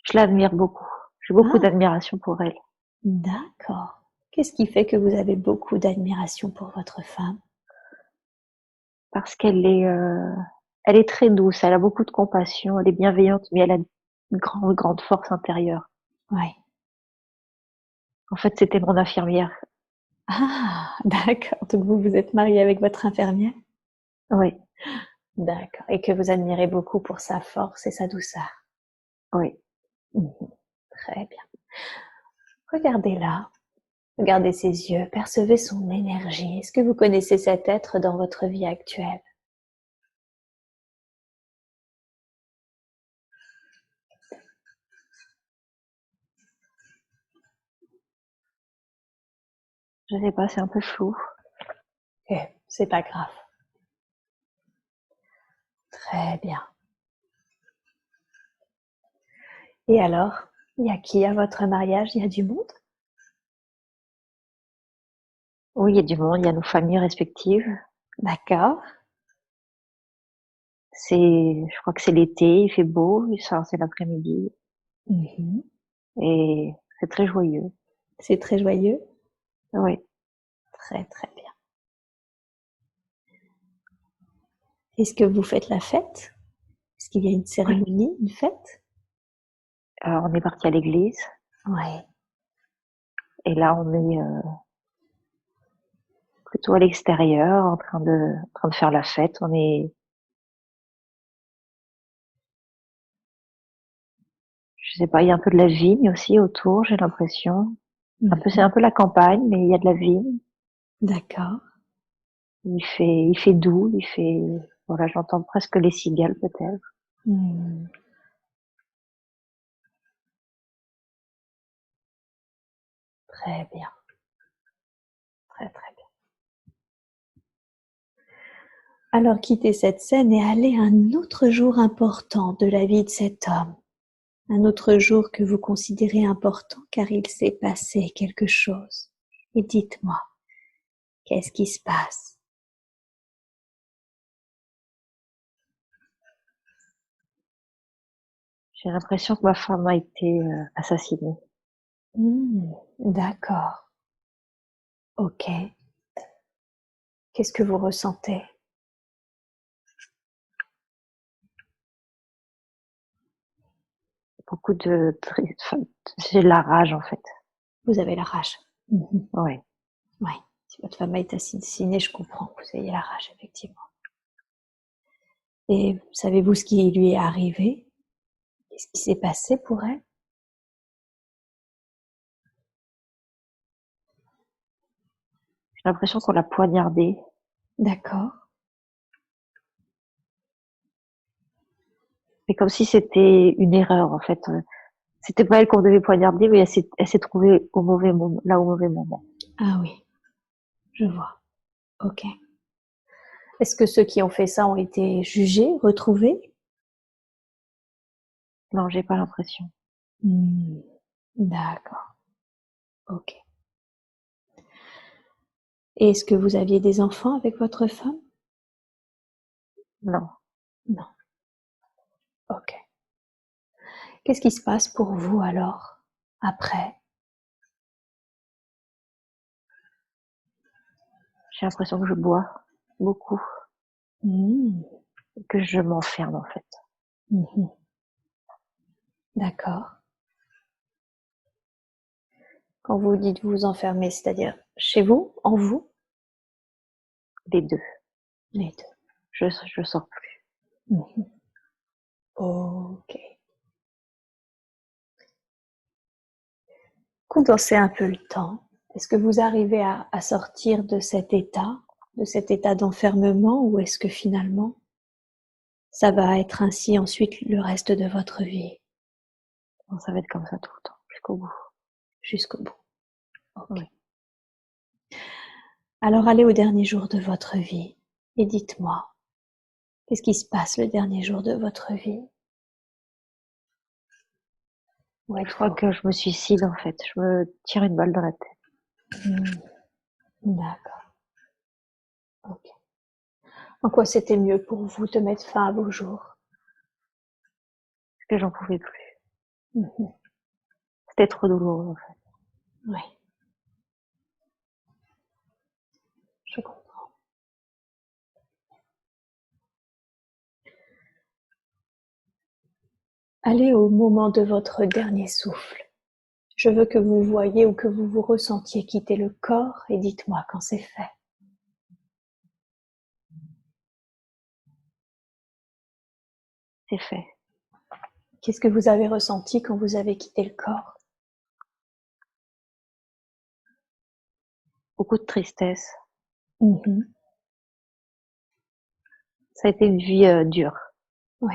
Je l'admire beaucoup. J'ai beaucoup Ah, d'admiration pour elle. d'accord. Qu'est-ce qui fait que vous avez beaucoup d'admiration pour votre femme? Parce elle est très douce, elle a beaucoup de compassion, elle est bienveillante, mais elle a une grande, grande force intérieure. Oui. En fait, c'était mon infirmière. Ah, d'accord. Donc vous vous êtes marié avec votre infirmière? Oui, D'accord. Et que vous admirez beaucoup pour sa force et sa douceur. oui. Très bien. Regardez-la. Regardez ses yeux. Percevez son énergie. Est-ce que vous connaissez cet être dans votre vie actuelle? Je sais pas, c'est un peu flou. C'est pas grave. Très bien. Et alors? Il y a qui à votre mariage? Il y a du monde? Oui, il y a du monde, il y a nos familles respectives. D'accord. Je crois que c'est l'été, il fait beau, c'est l'après-midi Mhm. et c'est très joyeux. C'est très joyeux. Oui. Très très bien. Est-ce que vous faites la fête? Est-ce qu'il y a une Ouais. cérémonie, une fête? Alors, on est parti à l'église Oui. et là, on est plutôt à l'extérieur, en train de faire la fête. Je sais pas, il y a un peu de la vigne aussi autour, j'ai l'impression. C'est un peu la campagne, mais il y a de la vigne. D'accord. Il fait doux, voilà, j'entends presque les cigales peut-être. Hmm. Très bien. Très très bien. Alors quittez cette scène et allez à un autre jour important de la vie de cet homme. Un autre jour que vous considérez important car il s'est passé quelque chose. Et dites-moi, qu'est-ce qui se passe? J'ai l'impression que ma femme a été assassinée. D'accord. Ok. Qu'est-ce que vous ressentez? Beaucoup enfin, j'ai de la rage en fait. Vous avez la rage. Ouais. Oui. Si votre femme a été assassinée, je comprends que vous ayez la rage, effectivement. Et savez-vous ce qui lui est arrivé? Qu'est-ce qui s'est passé pour elle? J'ai l'impression qu'on l'a poignardée. D'accord. C'est comme si c'était une erreur en fait. C'était pas elle qu'on devait poignarder, mais elle s'est trouvée au mauvais moment, là au mauvais moment. Ah oui, je vois. Ok. Est-ce que ceux qui ont fait ça ont été jugés, retrouvés? Non, j'ai pas l'impression. D'accord. Ok. Et est-ce que vous aviez des enfants avec votre femme? Non. Non. Ok. Qu'est-ce qui se passe pour vous alors, après? J'ai l'impression que je bois beaucoup, Mmh. que je m'enferme en fait. Mhm. D'accord. Quand vous dites vous enfermer, c'est-à-dire chez vous, en vous? Les deux. Les deux. Je sors plus. Mhm. Ok. Condensez un peu le temps. Est-ce que vous arrivez à sortir de cet état d'enfermement, ou est-ce que finalement, ça va être ainsi ensuite le reste de votre vie, Non, ça va être comme ça tout le temps, jusqu'au bout. jusqu'au bout? Ok. Oui. Alors allez au dernier jour de votre vie et dites-moi, qu'est-ce qui se passe le dernier jour de votre vie? Où Je crois êtes-vous? que je me suicide en fait. Je me tire une balle dans la tête. D'accord. Ok. En quoi c'était mieux pour vous de mettre fin à vos jours? Parce que j'en pouvais plus. Mhm. C'était trop douloureux en fait. Oui, je comprends. Allez au moment de votre dernier souffle. Je veux que vous voyiez ou que vous vous ressentiez quitter le corps et dites-moi quand c'est fait. C'est fait. Qu'est-ce que vous avez ressenti quand vous avez quitté le corps? Beaucoup de tristesse. Mhm. Ça a été une vie dure. Oui.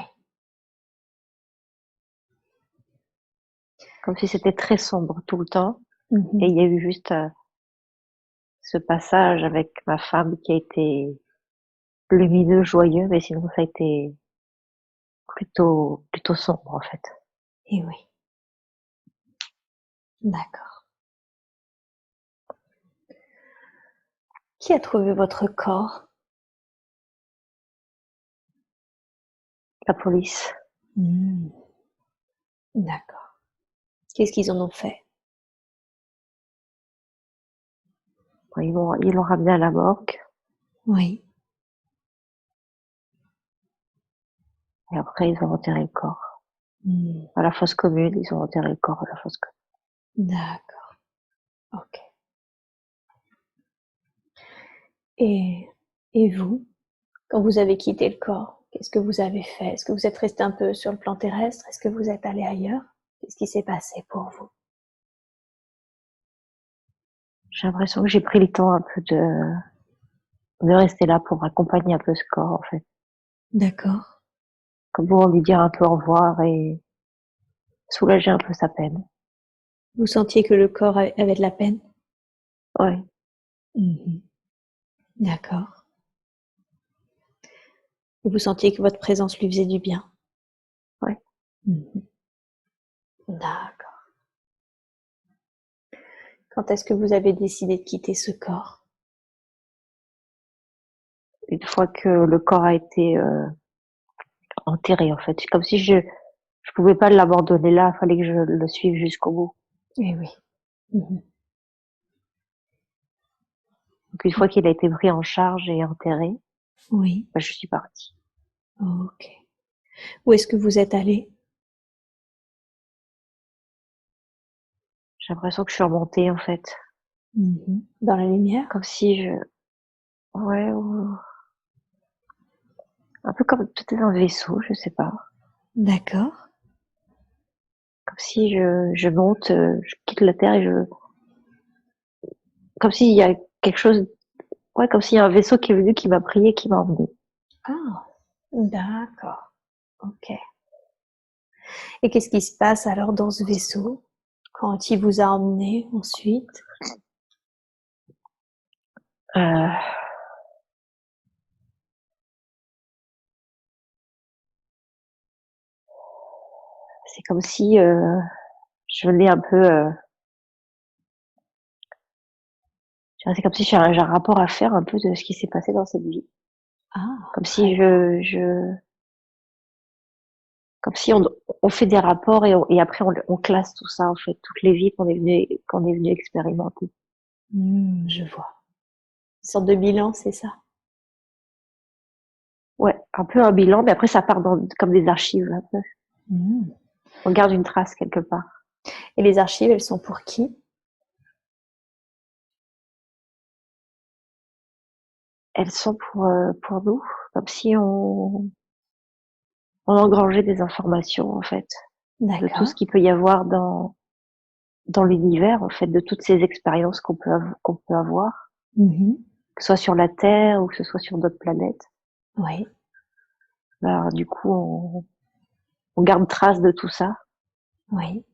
Comme si c'était très sombre tout le temps. Et Mhm. il y a eu juste ce passage avec ma femme qui a été lumineux, joyeux, mais sinon ça a été plutôt sombre en fait. Et oui. D'accord. Qui a trouvé votre corps? La police. D'accord. Qu'est-ce qu'ils en ont fait? Ils l'ont ramené à la morgue. Oui. Et après, ils ont enterré le corps. À la fosse commune, ils ont enterré le corps à la fosse commune. D'accord. Ok. Et vous, quand vous avez quitté le corps, qu'est-ce que vous avez fait? Est-ce que vous êtes resté un peu sur le plan terrestre? Est-ce que vous êtes allé ailleurs? Qu'est-ce qui s'est passé pour vous? J'ai l'impression que j'ai pris le temps un peu de rester là pour accompagner un peu ce corps, en fait. D'accord. Comme pour lui dire un peu au revoir et soulager un peu sa peine. Vous sentiez que le corps avait de la peine? Ouais. D'accord. Vous sentiez que votre présence lui faisait du bien? Ouais. D'accord. Quand est-ce que vous avez décidé de quitter ce corps? Une fois que le corps a été enterré, en fait. C'est comme si je pouvais pas l'abandonner là, il fallait que je le suive jusqu'au bout. Eh oui. Donc une fois qu'il a été pris en charge et enterré, Oui. je suis partie. Ok. Où est-ce que vous êtes allé? J'ai l'impression que je suis remontée, en fait. Dans la lumière? Comme si ouais, un peu comme tout est dans le vaisseau, je sais pas. D'accord. Comme si je monte, je quitte la Terre et comme s'il y a quelque chose, ouais, comme s'il y a un vaisseau qui est venu, qui m'a pris et qui m'a emmené. Ah, d'accord. Ok. Et qu'est-ce qui se passe alors dans ce vaisseau quand il vous a emmené ensuite? Euh, c'est comme si je venais un peu, c'est comme si j'ai un rapport à faire un peu de ce qui s'est passé dans cette vie. Ah, Comme très si bien. comme si on fait des rapports et après on classe tout ça, en fait, toutes les vies qu'on est venu expérimenter. Je vois. Une sorte de bilan, c'est ça? Ouais, un peu un bilan, mais après ça part comme des archives, un peu. Mm. On garde une trace quelque part. Et les archives, elles sont pour qui? Elles sont pour nous, comme si on engrangeait des informations, en fait, de tout D'accord. ce qu'il peut y avoir dans l'univers, en fait, de toutes ces expériences qu'on peut avoir, que ce soit sur la Terre ou que ce soit sur d'autres planètes. Oui. Alors, du coup, on garde trace de tout ça, Oui.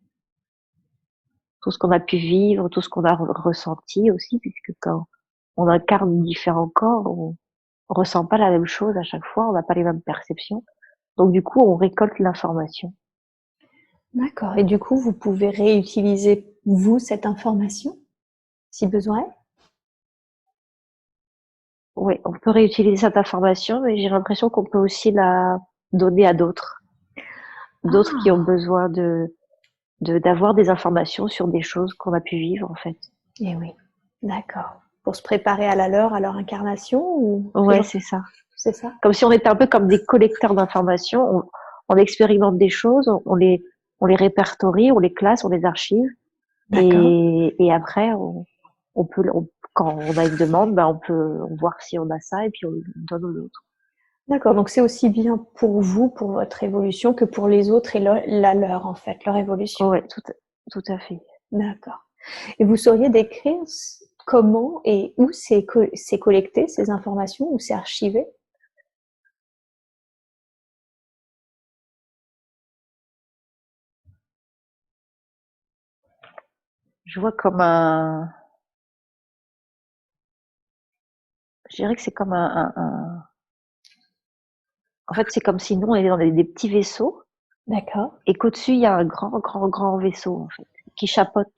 tout ce qu'on a pu vivre, tout ce qu'on a ressenti aussi, puisque quand on incarne différents corps, on ressent pas la même chose à chaque fois, on n'a pas les mêmes perceptions. Donc, du coup, on récolte l'information. D'accord. Et du coup, vous pouvez réutiliser, vous, cette information, si besoin est? Oui, on peut réutiliser cette information, mais j'ai l'impression qu'on peut aussi la donner à d'autres qui ont Ah, besoin d'avoir des informations sur des choses qu'on a pu vivre, en fait. eh oui. D'accord. Pour se préparer à leur incarnation ou ce Ouais, genre, c'est ça. c'est ça? Comme si on était un peu comme des collecteurs d'informations. On expérimente des choses, on les répertorie, on les classe, on les archive, D'accord. et après, quand on a une demande, on peut voir si on a ça et puis on le donne aux autres. D'accord. Donc c'est aussi bien pour vous, pour votre évolution, que pour les autres et la leur, en fait, leur évolution. Ouais, tout à fait. D'accord. Et vous sauriez décrire comment et où c'est collecté, ces informations, où c'est archivé? Je vois je dirais que c'est comme en fait, c'est comme si nous, on était dans des petits vaisseaux D'accord. et qu'au-dessus, il y a un grand vaisseau, en fait, qui chapeaute.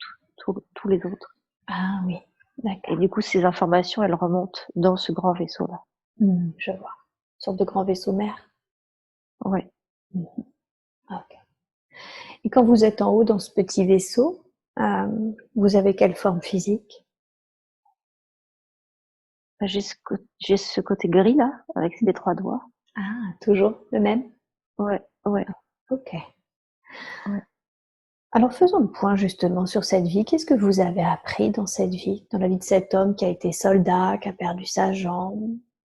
tous les autres. Ah oui, Et d'accord. du coup, ces informations, elles remontent dans ce grand vaisseau-là. Je vois. Une sorte de grand vaisseau mère. Ouais. Mhm. Ok. Et quand vous êtes en haut dans ce petit vaisseau, vous avez quelle forme physique? J'ai ce côté gris là, avec les 3 doigts. Ah, toujours le même? Ouais, ouais, Ok. ouais. Alors faisons le point justement sur cette vie. Qu'est-ce que vous avez appris dans cette vie, dans la vie de cet homme qui a été soldat, qui a perdu sa jambe,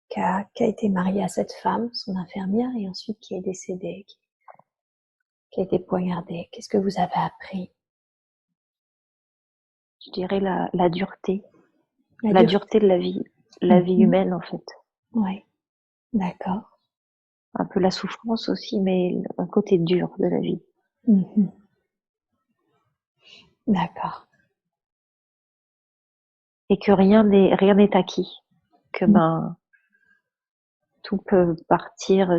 qui a été marié à cette femme, son infirmière, et ensuite qui est décédé, qui a été poignardé. Qu'est-ce que vous avez appris? Je dirais la dureté. La La dureté. dureté de la vie Mhm. humaine en fait. Ouais, d'accord. Un peu la souffrance aussi, mais un côté dur de la vie. Mhm. D'accord. Et que rien n'est acquis. Que Mhm. ben, tout peut partir,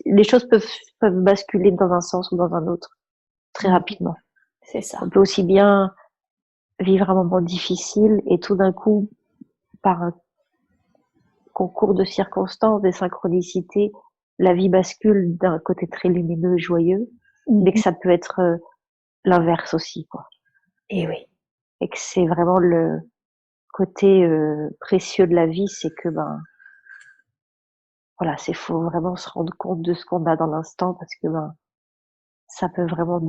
les choses peuvent basculer dans un sens ou dans un autre très Mhm. rapidement. C'est On ça. peut aussi bien vivre un moment difficile et tout d'un coup, par un concours de circonstances, des synchronicités, la vie bascule d'un côté très lumineux et joyeux, mais que Mhm. ça peut être l'inverse aussi, quoi. Et oui. Et que c'est vraiment le côté précieux de la vie, c'est que ben voilà, c'est faut vraiment se rendre compte de ce qu'on a dans l'instant parce que ben ça peut vraiment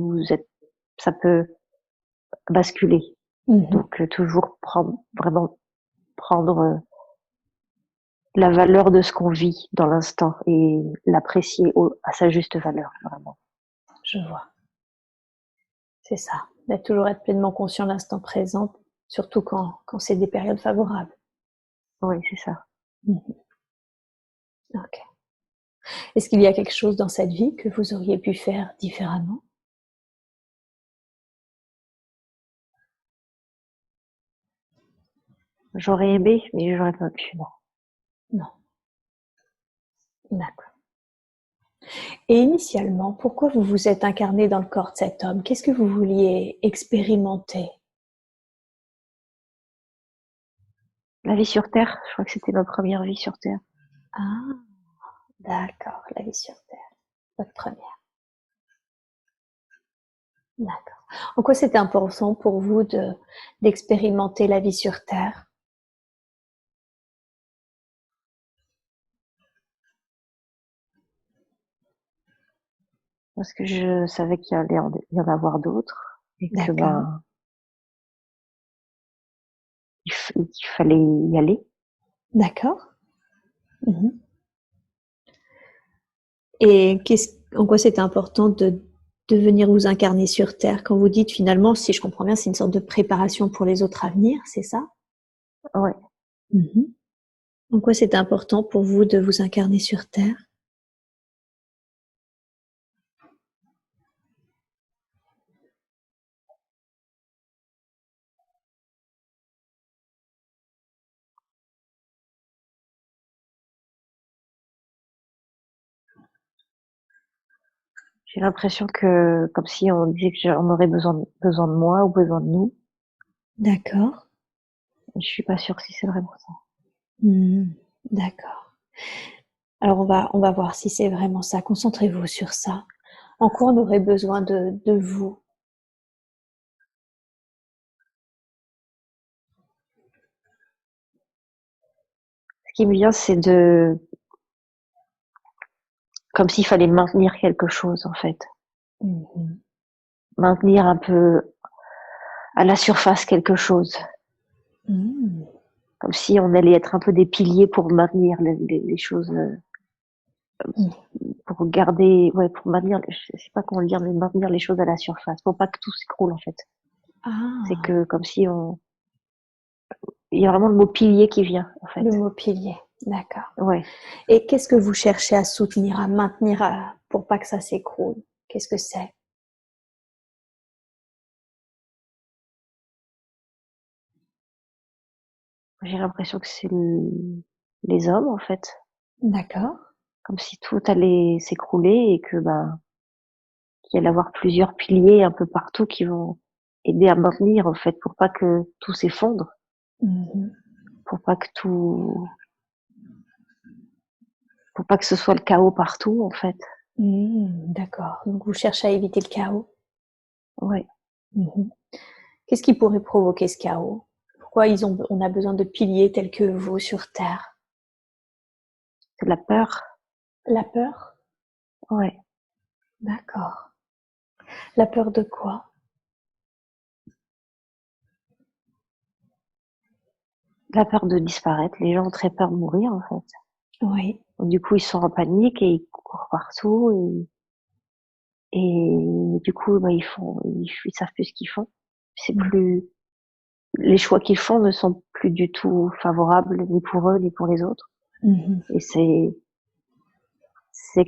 ça peut basculer. Mhm. Donc toujours prendre la valeur de ce qu'on vit dans l'instant et l'apprécier à sa juste valeur, vraiment. Je vois. C'est ça. Être pleinement conscient de l'instant présent, surtout quand c'est des périodes favorables. Oui, c'est ça. Mhm. Ok. Est-ce qu'il y a quelque chose dans cette vie que vous auriez pu faire différemment? J'aurais aimé, mais j'aurais pas pu, non. Non. D'accord. Et initialement, pourquoi vous vous êtes incarné dans le corps de cet homme? Qu'est-ce que vous vouliez expérimenter? La vie sur Terre, je crois que c'était ma première vie sur Terre. Ah, d'accord, la vie sur Terre, votre première. D'accord. En quoi c'était important pour vous d'expérimenter la vie sur Terre? Parce que je savais qu'il allait y en avoir d'autres et que D'accord, ben qu'il fallait y aller. d'accord. Mhm. Et en quoi c'était important de venir vous incarner sur Terre quand vous dites finalement, si je comprends bien, c'est une sorte de préparation pour les autres à venir, c'est ça? Ouais. Mhm. En quoi c'était important pour vous de vous incarner sur Terre? J'ai l'impression que, comme si on disait que on aurait besoin de moi ou besoin de nous. D'accord. Je suis pas sûre si c'est vraiment ça. D'accord. Alors on va voir si c'est vraiment ça. Concentrez-vous sur ça. En quoi on aurait besoin de vous? Ce qui me vient, c'est comme s'il fallait maintenir quelque chose, en fait. Mhm. Maintenir un peu à la surface quelque chose. Mhm. Comme si on allait être un peu des piliers pour maintenir les choses, pour garder, ouais, pour maintenir, je sais pas comment le dire, mais maintenir les choses à la surface, pour pas que tout s'écroule, en fait. C'est Ah, que, comme si il y a vraiment le mot pilier qui vient, en fait. le mot pilier. D'accord. Ouais. Et qu'est-ce que vous cherchez à soutenir, à maintenir pour pas que ça s'écroule? Qu'est-ce que c'est? J'ai l'impression que c'est les hommes, en fait. D'accord. Comme si tout allait s'écrouler et que, ben, qu'il y allait avoir plusieurs piliers un peu partout qui vont aider à maintenir en fait, pour pas que tout s'effondre, Mhm. pour pas que ce soit le chaos partout en fait. D'accord. Donc vous cherchez à éviter le chaos. Ouais, Mhm. Qu'est-ce qui pourrait provoquer ce chaos? Pourquoi on a besoin de piliers tels que vous sur Terre? c'est de la peur. La peur? Ouais, D'accord. La peur de quoi? la peur de disparaître. Les gens ont très peur de mourir en fait. Oui. Donc, du coup, ils sont en panique et ils courent partout et du coup, bah, ils savent plus ce qu'ils font. C'est Mhm. plus, les choix qu'ils font ne sont plus du tout favorables ni pour eux ni pour les autres. Mhm. Et c'est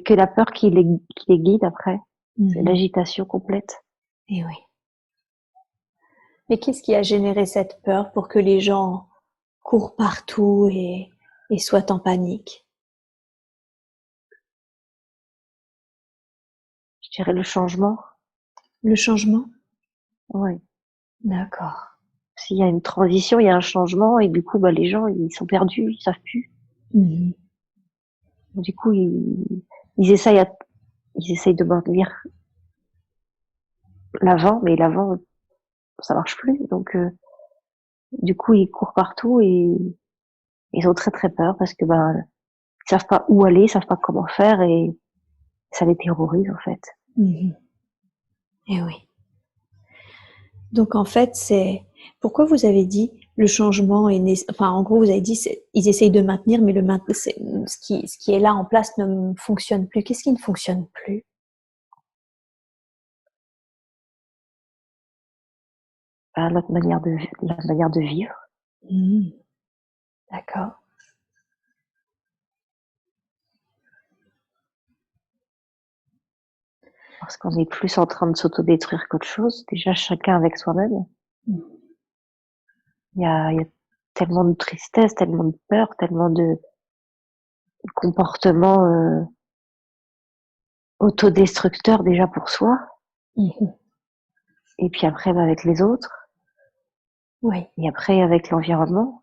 que la peur qui les guide après. C'est Mhm. l'agitation complète. Et oui. Mais qu'est-ce qui a généré cette peur pour que les gens courent partout et soient en panique? Je dirais le changement. Le changement? Ouais. D'accord. S'il y a une transition, il y a un changement et du coup, bah, les gens, ils sont perdus, ils savent plus. Mhm. Du coup, ils essayent, ils essayent de maintenir l'avant, mais l'avant, ça marche plus. Donc, du coup, ils courent partout et ils ont très très peur parce que ben, ils savent pas où aller, ils savent pas comment faire et ça les terrorise en fait. Mhm. Et oui. Donc en fait, c'est pourquoi vous avez dit le changement enfin en gros vous avez dit ils essayent de maintenir, mais ce qui est là en place ne fonctionne plus. Qu'est-ce qui ne fonctionne plus? Ben, la manière de vivre. Mmh. D'accord. Parce qu'on est plus en train de s'autodétruire qu'autre chose. Déjà, chacun avec soi-même. Mmh. Il y a tellement de tristesse, tellement de peur, tellement de comportements autodestructeurs déjà pour soi. Mmh. Et puis après, ben, avec les autres. Oui. Et après, avec l'environnement.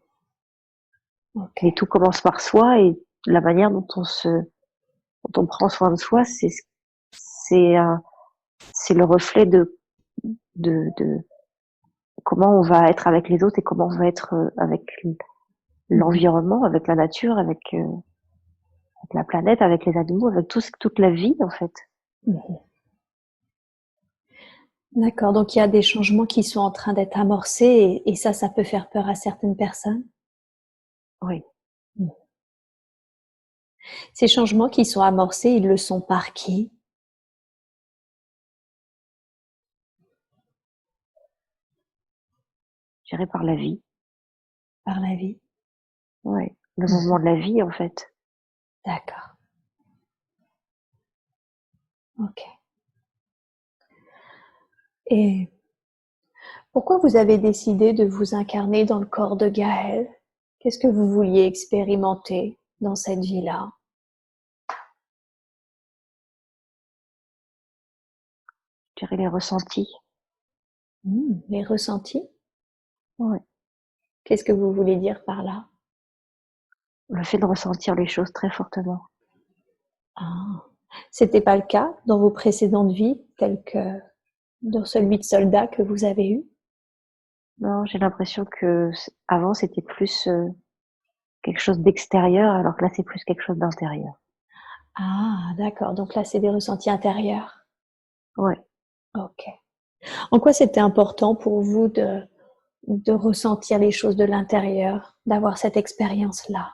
Ok. Mais tout commence par soi et la manière dont on prend soin de soi, c'est un, c'est le reflet de comment on va être avec les autres et comment on va être avec Mmh. l'environnement, avec la nature, avec la planète, avec les animaux, avec toute la vie en fait. Mmh. D'accord. Donc il y a des changements qui sont en train d'être amorcés et ça peut faire peur à certaines personnes. Oui, Mmh. Ces changements qui sont amorcés, ils le sont par qui? je dirais par la vie. Par la vie. Ouais, le Mmh. mouvement de la vie en fait. D'accord. Ok. Et pourquoi vous avez décidé de vous incarner dans le corps de Gaël? Qu'est-ce que vous vouliez expérimenter dans cette vie-là? Je dirais les ressentis. Les ressentis? Ouais, Qu'est-ce que vous voulez dire par là? le fait de ressentir les choses très fortement. Ah, c'était pas le cas dans vos précédentes vies, telles que dans celui de soldat que vous avez eu? Non, j'ai l'impression que avant c'était plus quelque chose d'extérieur, alors que là c'est plus quelque chose d'intérieur. Ah, d'accord. Donc là, c'est des ressentis intérieurs. Ouais. Ok. En quoi c'était important pour vous de ressentir les choses de l'intérieur, d'avoir cette expérience-là?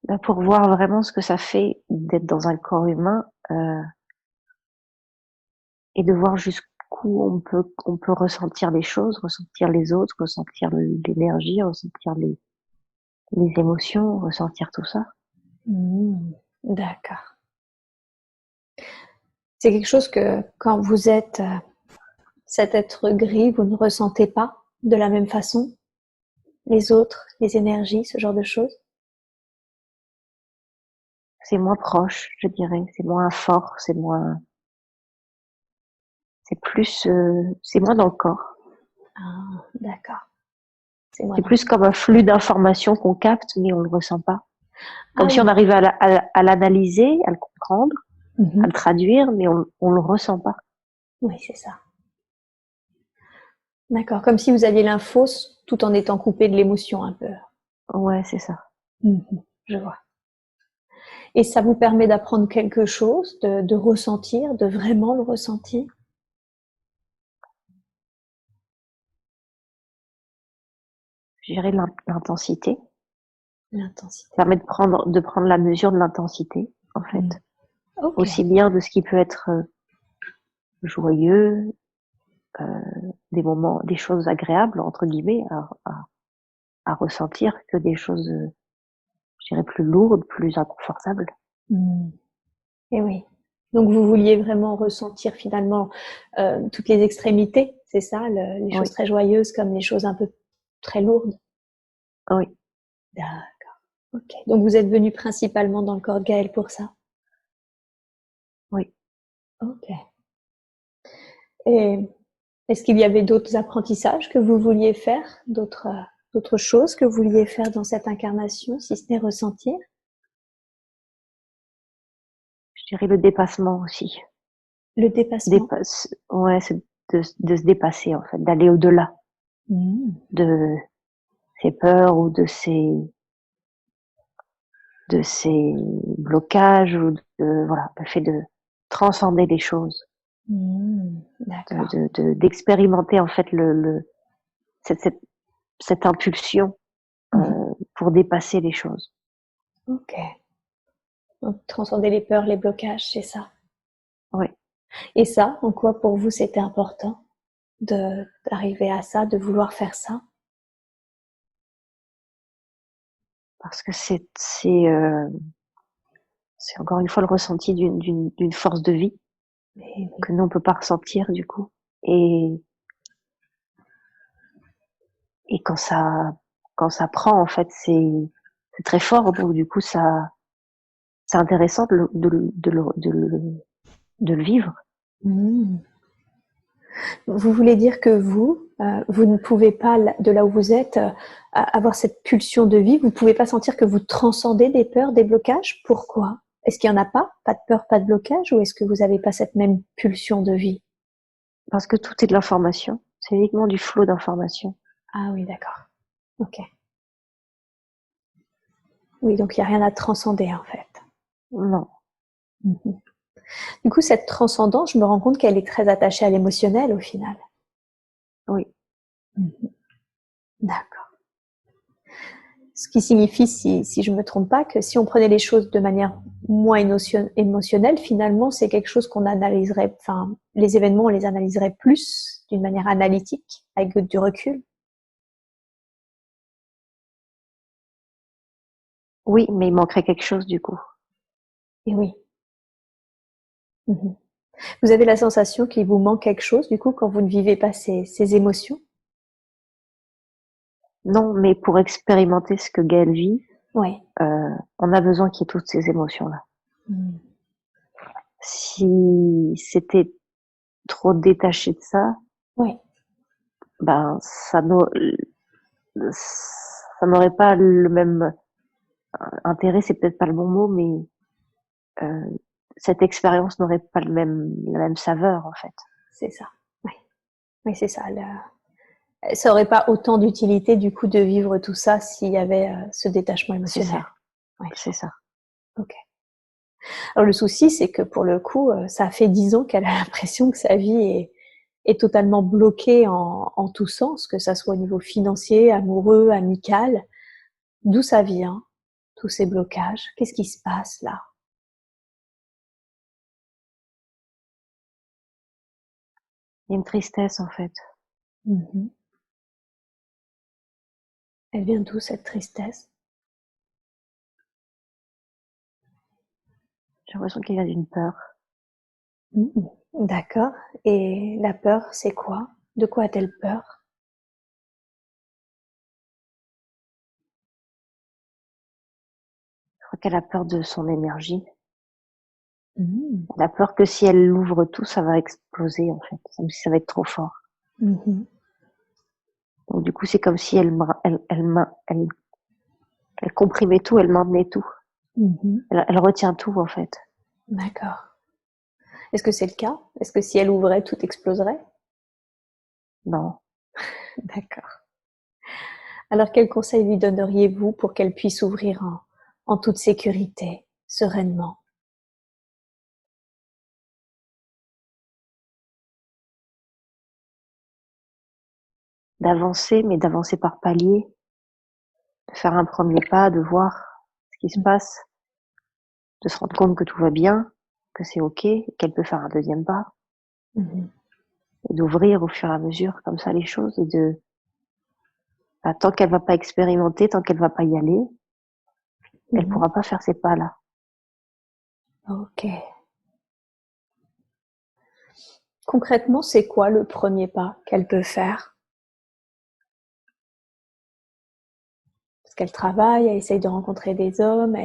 Bah, pour voir vraiment ce que ça fait d'être dans un corps humain et de voir jusqu'où on peut ressentir les choses, ressentir les autres, ressentir l'énergie, ressentir les émotions, ressentir tout ça. D'accord. C'est quelque chose que quand vous êtes cet être gris, vous ne ressentez pas de la même façon les autres, les énergies, ce genre de choses? c'est moins proche, je dirais. C'est moins fort, c'est moins dans le corps. Ah, d'accord. C'est moi C'est donc. plus comme un flux d'informations qu'on capte, mais on le ressent pas. Comme Ah si on oui. arrivait à l'analyser, à le comprendre, à le Mhm. traduire, mais on le ressent pas. Oui, c'est ça. D'accord. Comme si vous aviez l'info tout en étant coupé de l'émotion un peu. Ouais, c'est ça. Mhm. Je vois. Et ça vous permet d'apprendre quelque chose, de ressentir, de vraiment le ressentir? Je dirais l'intensité. L'intensité. Ça permet de prendre la mesure de l'intensité, en fait. Mhm. Ok. Aussi bien de ce qui peut être joyeux, euh, des moments, des choses agréables, entre guillemets, à ressentir que des choses, je dirais, plus lourdes, plus inconfortables. Mhm. Et oui. Donc vous vouliez vraiment ressentir finalement toutes les extrémités, c'est ça, les choses Oui, très joyeuses comme les choses un peu très lourdes. oui, D'accord. Ok. Donc vous êtes venu principalement dans le corps de Gaël pour ça. oui. Ok. Et est-ce qu'il y avait d'autres apprentissages que vous vouliez faire, d'autres choses que vous vouliez faire dans cette incarnation, si ce n'est ressentir? Je dirais le dépassement aussi. Le dépassement. Ouais, c'est de se dépasser, en fait, d'aller au-delà Mmh. de ses peurs ou de ses blocages ou voilà, le fait de transcender les choses, Mmh. D'accord. d'expérimenter, en fait, cette, cette, cette impulsion, Mmh. pour dépasser les choses. Ok. Donc transcender les peurs, les blocages, c'est ça. Oui. Et ça, en quoi pour vous c'était important d'arriver à ça, de vouloir faire ça? Parce que c'est encore une fois le ressenti d'une force de vie Et oui. que nous on peut pas ressentir du coup. Et et quand ça prend en fait c'est très fort donc du coup ça c'est intéressant de le vivre. Mmh. Vous voulez dire que vous ne pouvez pas, de là où vous êtes, avoir cette pulsion de vie, vous ne pouvez pas sentir que vous transcendez des peurs, des blocages? Pourquoi? Est-ce qu'il n'y en a pas? Pas de peur, pas de blocage? Ou est-ce que vous n'avez pas cette même pulsion de vie? Parce que tout est de l'information. C'est uniquement du flot d'information. Ah oui, d'accord. Ok. Oui, donc il n'y a rien à transcender en fait. Non. Mhm. Du coup, cette transcendance, je me rends compte qu'elle est très attachée à l'émotionnel au final. Oui. Mhm. D'accord. Ce qui signifie, si je ne me trompe pas, que si on prenait les choses de manière moins émotionnelle, finalement, c'est quelque chose qu'on analyserait, enfin, les événements, on les analyserait plus d'une manière analytique, avec du recul. Oui, mais il manquerait quelque chose du coup. Et oui. Mhm. Vous avez la sensation qu'il vous manque quelque chose, du coup, quand vous ne vivez pas ces émotions? Non, mais pour expérimenter ce que Gaëlle vit, Oui. on a besoin qu'il y ait toutes ces émotions-là. Mhm. Si c'était trop détaché de ça, Oui. ben ça n'aurait pas le même intérêt, c'est peut-être pas le bon mot, mais euh, cette expérience n'aurait pas la même saveur en fait. C'est ça. Oui, oui, c'est ça. Ça aurait pas autant d'utilité du coup de vivre tout ça s'il y avait ce détachement C'est émotionnel. ça, Oui, je c'est comprends. ça. Ok. Alors le souci, c'est que pour le coup, ça fait 10 ans qu'elle a l'impression que sa vie est totalement bloquée en tout sens, que ça soit au niveau financier, amoureux, amical. D'où ça vient, tous ces blocages? Qu'est-ce qui se passe là? Il y a une tristesse en fait. Mhm. Elle vient d'où cette tristesse? J'ai l'impression qu'il y a d'une peur. Mhm. D'accord. Et la peur, c'est quoi? De quoi a-t-elle peur? Je crois qu'elle a peur de son énergie. Mhm. Elle a peur que si elle ouvre tout, ça va exploser, en fait. Comme si ça va être trop fort. Mhm. Donc, du coup, c'est comme si elle comprimait tout, elle maintenait tout. Mhm. Elle retient tout, en fait. D'accord. Est-ce que c'est le cas? Est-ce que si elle ouvrait, tout exploserait? Non. D'accord. Alors, quel conseil lui donneriez-vous pour qu'elle puisse ouvrir en toute sécurité, sereinement? D'avancer, mais d'avancer par paliers. De faire un premier pas, de voir ce qui se passe. De se rendre compte que tout va bien, que c'est ok, qu'elle peut faire un deuxième pas. Mhm. Et d'ouvrir au fur et à mesure, comme ça, les choses. Et tant qu'elle va pas expérimenter, tant qu'elle va pas y aller, elle Mhm. pourra pas faire ces pas-là. Ok. Concrètement, c'est quoi le premier pas qu'elle peut faire? Parce qu'elle travaille, elle essaye de rencontrer des hommes,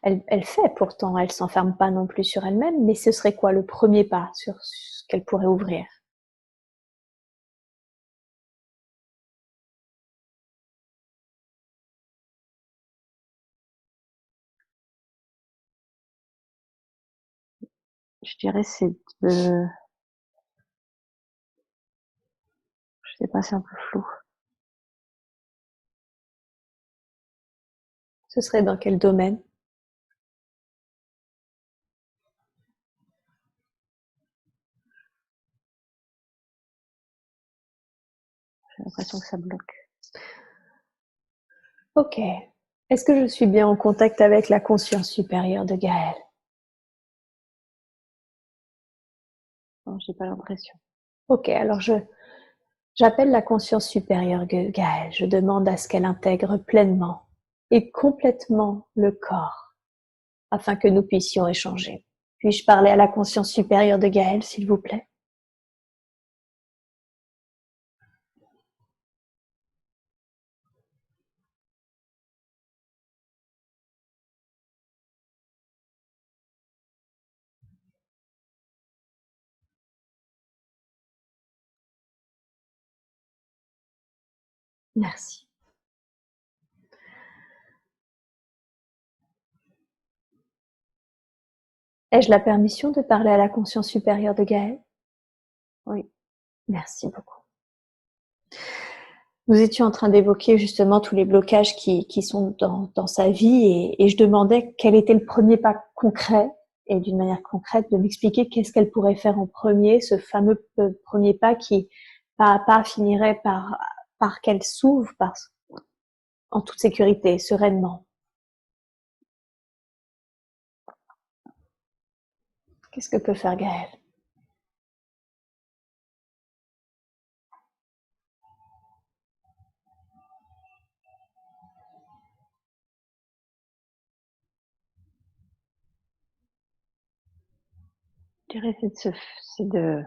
elle fait pourtant, elle s'enferme pas non plus sur elle-même, mais ce serait quoi le premier pas sur ce qu'elle pourrait ouvrir? Je dirais, c'est de, je sais pas, c'est un peu flou. Ce serait dans quel domaine? J'ai l'impression que ça bloque. Ok. Est-ce que je suis bien en contact avec la conscience supérieure de Gaëlle? Non, j'ai pas l'impression. Ok, alors j'appelle la conscience supérieure de Gaëlle. Je demande à ce qu'elle intègre pleinement et complètement le corps afin que nous puissions échanger. Puis-je parler à la conscience supérieure de Gaëlle, s'il vous plaît? Merci. Ai-je la permission de parler à la conscience supérieure de Gaëlle? Oui. Merci beaucoup. Nous étions en train d'évoquer justement tous les blocages qui sont dans sa vie et je demandais quel était le premier pas concret et d'une manière concrète de m'expliquer qu'est-ce qu'elle pourrait faire en premier, ce fameux premier pas qui, pas à pas, finirait par qu'elle s'ouvre en toute sécurité, sereinement. Qu'est-ce que peut faire Gaëlle? Je dirais, c'est de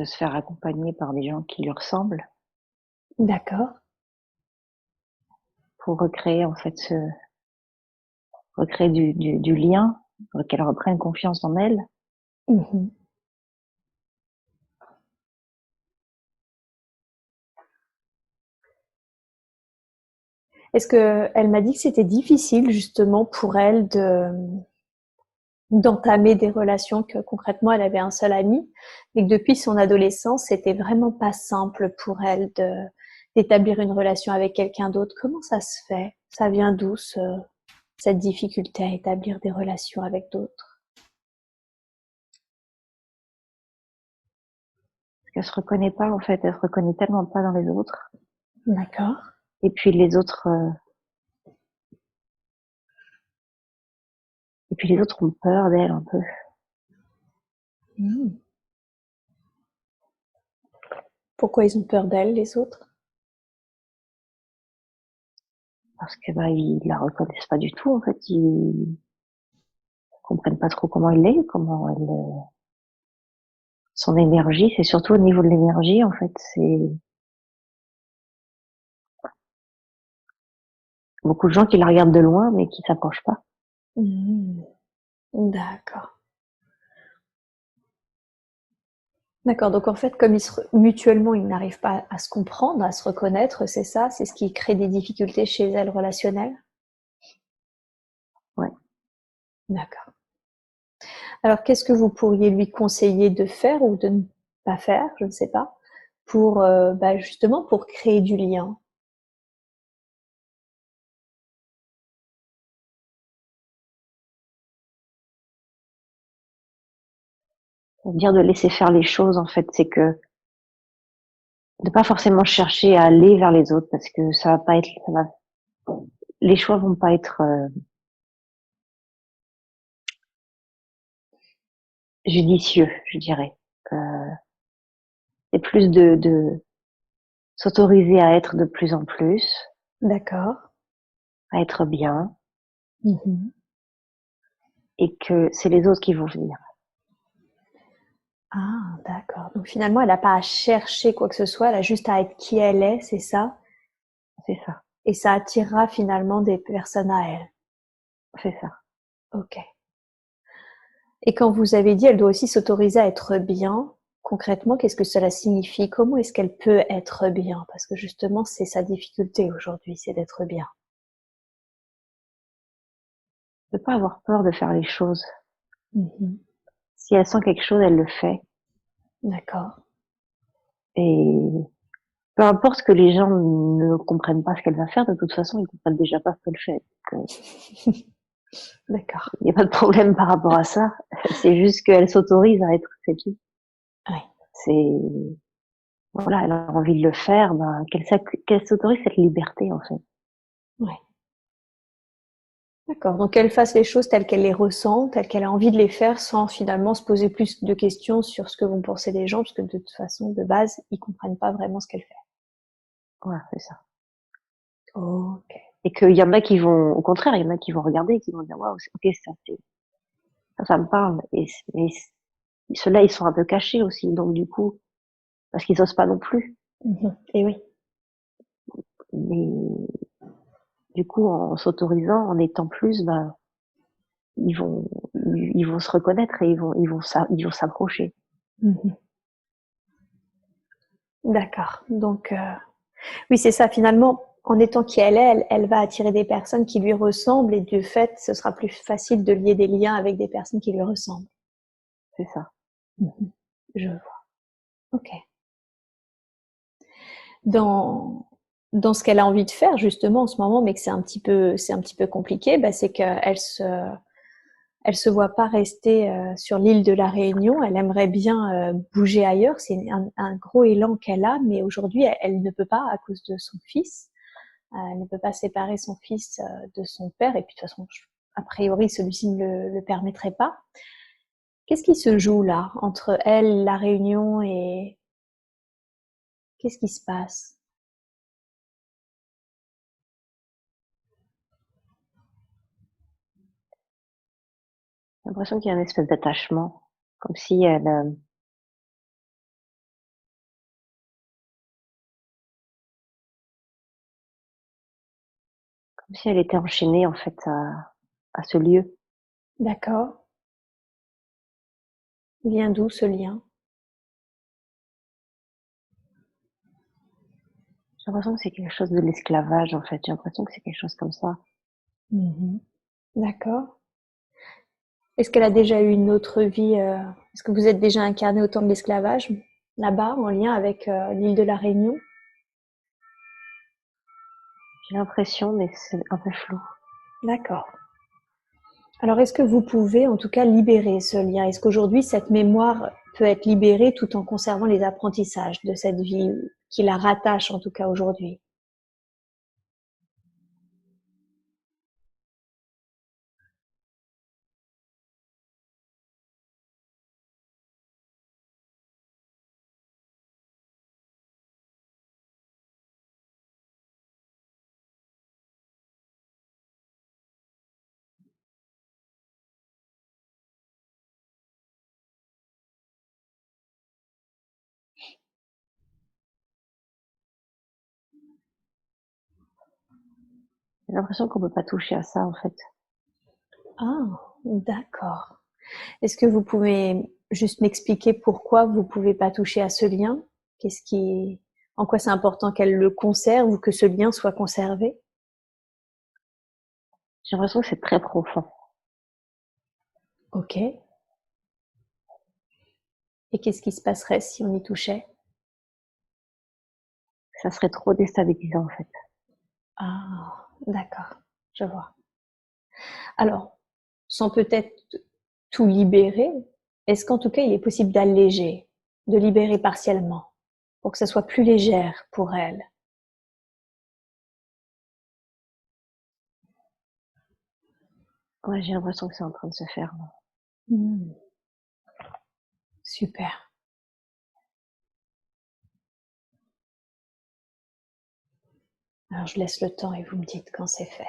se faire accompagner par des gens qui lui ressemblent D'accord. pour recréer, en fait, recréer du lien, pour qu'elle reprenne confiance en elle. Mhm. Est-ce que elle m'a dit que c'était difficile justement pour elle d'entamer des relations, que concrètement elle avait un seul ami et que depuis son adolescence c'était vraiment pas simple pour elle d'établir une relation avec quelqu'un d'autre. Comment ça se fait? Ça vient d'où cette difficulté à établir des relations avec d'autres? Parce qu'elle se reconnaît pas, en fait, elle se reconnaît tellement pas dans les autres. D'accord. Et puis les autres, ont peur d'elle un peu. Mmh. Pourquoi ils ont peur d'elle, les autres? Parce que, ils la reconnaissent pas du tout, en fait. Ils comprennent pas trop comment elle est, son énergie. C'est surtout au niveau de l'énergie, en fait. beaucoup de gens qui la regardent de loin, mais qui s'approchent pas. Mmh. D'accord. D'accord, donc en fait, comme mutuellement, ils n'arrivent pas à se comprendre, à se reconnaître, c'est ça? C'est ce qui crée des difficultés chez elles relationnelles? Ouais. D'accord. Alors, qu'est-ce que vous pourriez lui conseiller de faire ou de ne pas faire, je ne sais pas, pour, justement pour créer du lien? Dire de laisser faire les choses, en fait, c'est que de pas forcément chercher à aller vers les autres parce que ça va pas être, les choix vont pas être judicieux, je dirais. C'est plus de s'autoriser à être de plus en plus, D'accord. à être bien, Mmh. et que c'est les autres qui vont venir. Ah, d'accord. Donc finalement, elle n'a pas à chercher quoi que ce soit, elle a juste à être qui elle est, c'est ça? C'est ça, Et ça attirera finalement des personnes à elle. c'est ça. OK. Et quand vous avez dit, elle doit aussi s'autoriser à être bien, concrètement, qu'est-ce que cela signifie? Comment est-ce qu'elle peut être bien? Parce que justement, c'est sa difficulté aujourd'hui, c'est d'être bien. De pas avoir peur de faire les choses. Mmh. Si elle sent quelque chose, elle le fait. D'accord. Et peu importe que les gens ne comprennent pas ce qu'elle va faire, de toute façon, ils comprennent déjà pas ce qu'elle fait. Donc, D'accord. il n'y a pas de problème par rapport à ça. C'est juste qu'elle s'autorise à être, c'est tout. Oui. C'est, voilà, elle a envie de le faire, ben, qu'elle s'autorise cette liberté, en fait. Oui. D'accord. Donc qu'elle fasse les choses telles qu'elle les ressent, telles qu'elle a envie de les faire, sans finalement se poser plus de questions sur ce que vont penser les gens, parce que de toute façon, de base, ils comprennent pas vraiment ce qu'elle fait. Voilà, c'est ça. Ok. Et qu'il y en a qui vont, au contraire, il y en a qui vont regarder et qui vont dire, waouh, ok, ça me parle. Et ceux-là, ils sont un peu cachés aussi, donc du coup, parce qu'ils osent pas non plus. Mhm. Et oui. Mais du coup, en s'autorisant, en étant plus, ben, ils vont, ils vont se reconnaître et ils vont s'approcher. Mhm. D'accord. Donc, oui, c'est ça. Finalement, en étant qui elle est, elle va attirer des personnes qui lui ressemblent et de fait, ce sera plus facile de lier des liens avec des personnes qui lui ressemblent. C'est ça. Mhm. Je vois. Ok. Dans dans ce qu'elle a envie de faire justement en ce moment, mais que c'est un petit peu compliqué, bah, c'est elle se voit pas rester sur l'île de la Réunion. Elle aimerait bien bouger ailleurs. C'est un gros élan qu'elle a, mais aujourd'hui, elle ne peut pas à cause de son fils. Elle ne peut pas séparer son fils de son père. Et puis de toute façon, a priori, celui-ci ne le permettrait pas. Qu'est-ce qui se joue là entre elle, la Réunion et qu'est-ce qui se passe? J'ai l'impression qu'il y a une espèce d'attachement, comme si elle, comme si elle était enchaînée en fait à ce lieu. D'accord. Il vient d'où ce lien? J'ai l'impression que c'est quelque chose de l'esclavage en fait. J'ai l'impression que c'est quelque chose comme ça. Mhm. D'accord. Est-ce qu'elle a déjà eu une autre vie Est-ce que vous êtes déjà incarné au temps de l'esclavage là-bas, en lien avec l'île de la Réunion? J'ai l'impression, mais c'est un peu flou. D'accord. Alors, est-ce que vous pouvez en tout cas libérer ce lien? Est-ce qu'aujourd'hui, cette mémoire peut être libérée tout en conservant les apprentissages de cette vie qui la rattache en tout cas aujourd'hui? J'ai l'impression qu'on peut pas toucher à ça, en fait. Ah, d'accord. Est-ce que vous pouvez juste m'expliquer pourquoi vous pouvez pas toucher à ce lien? En quoi c'est important qu'elle le conserve ou que ce lien soit conservé? J'ai l'impression que c'est très profond. Ok. Et qu'est-ce qui se passerait si on y touchait? Ça serait trop déstabilisant, en fait. Ah, d'accord, je vois. Alors, sans peut-être tout libérer, est-ce qu'en tout cas il est possible d'alléger, de libérer partiellement, pour que ça soit plus légère pour elle? Ouais, j'ai l'impression que c'est en train de se faire. Hmm, super. Alors je laisse le temps et vous me dites quand c'est fait.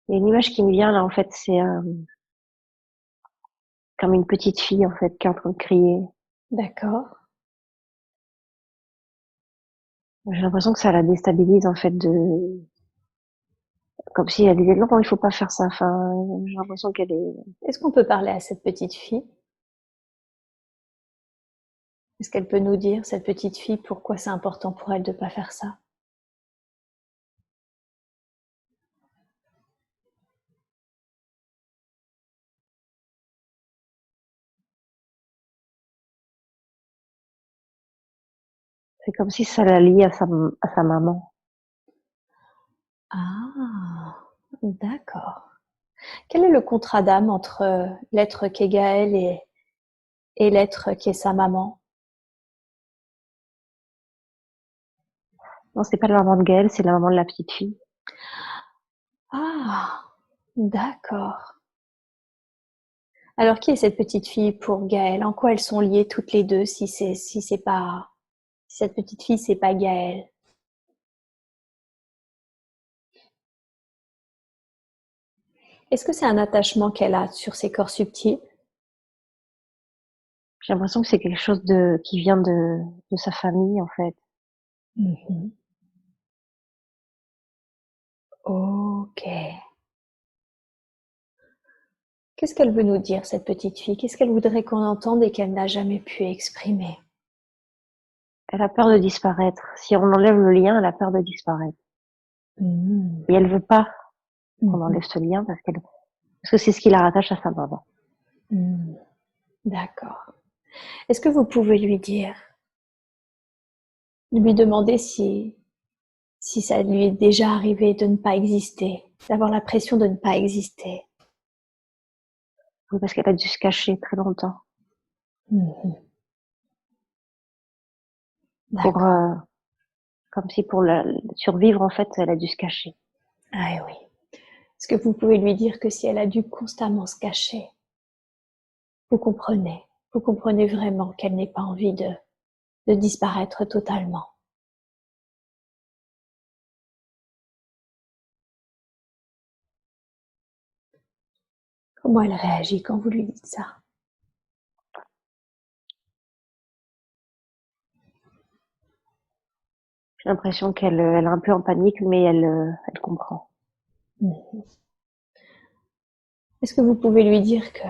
Il y a une image qui me vient là, en fait, c'est comme une petite fille, en fait, qui est en train de crier. D'accord. J'ai l'impression que ça la déstabilise, en fait, comme si elle disait non, il faut pas faire ça. Enfin, j'ai l'impression qu'elle est. Est-ce qu'on peut parler à cette petite fille? Est-ce qu'elle peut nous dire, cette petite fille, pourquoi c'est important pour elle de ne pas faire ça? C'est comme si ça la lie à sa maman. Ah, d'accord. Quel est le contrat d'âme entre l'être qu'est Gaël et l'être qui est sa maman? Non, c'est pas la maman de Gaëlle, c'est la maman de la petite fille. Ah, d'accord. Alors, qui est cette petite fille pour Gaël? En quoi elles sont liées toutes les deux si cette petite fille, c'est pas Gaël? Est-ce que c'est un attachement qu'elle a sur ses corps subtils? J'ai l'impression que c'est quelque chose qui vient de sa famille, en fait. Mhm. Ok. Qu'est-ce qu'elle veut nous dire, cette petite fille? Qu'est-ce qu'elle voudrait qu'on entende et qu'elle n'a jamais pu exprimer? Elle a peur de disparaître. Si on enlève le lien, elle a peur de disparaître. Mhm. Et elle veut pas qu'on Mhm. enlève ce lien parce que c'est ce qui la rattache à sa maman. Mhm. D'accord. Est-ce que vous pouvez lui demander si ça lui est déjà arrivé de ne pas exister, d'avoir l'impression de ne pas exister? Oui, parce qu'elle a dû se cacher très longtemps. Mhm. Pour, D'accord. comme si pour survivre, en fait, elle a dû se cacher. Ah oui. Est-ce que vous pouvez lui dire que si elle a dû constamment se cacher, vous comprenez vraiment qu'elle n'ait pas envie de disparaître totalement? Comment elle réagit quand vous lui dites ça? J'ai l'impression qu'elle est un peu en panique, mais elle comprend. Mhm. Est-ce que vous pouvez lui dire que,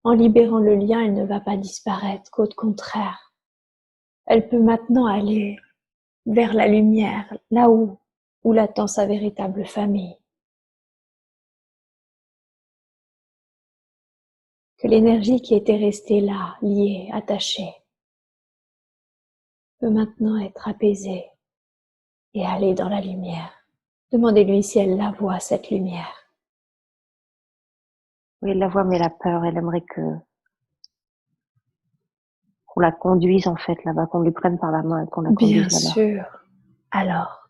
en libérant le lien, elle ne va pas disparaître, qu'au contraire, elle peut maintenant aller vers la lumière, là où l'attend sa véritable famille? Que l'énergie qui était restée là, liée, attachée, peut maintenant être apaisée et aller dans la lumière. Demandez-lui si elle la voit, cette lumière. Oui, elle la voit, mais elle a peur. Elle aimerait qu'on la conduise, en fait, là-bas, qu'on lui prenne par la main et qu'on la Bien conduise là-bas. sûr. Alors,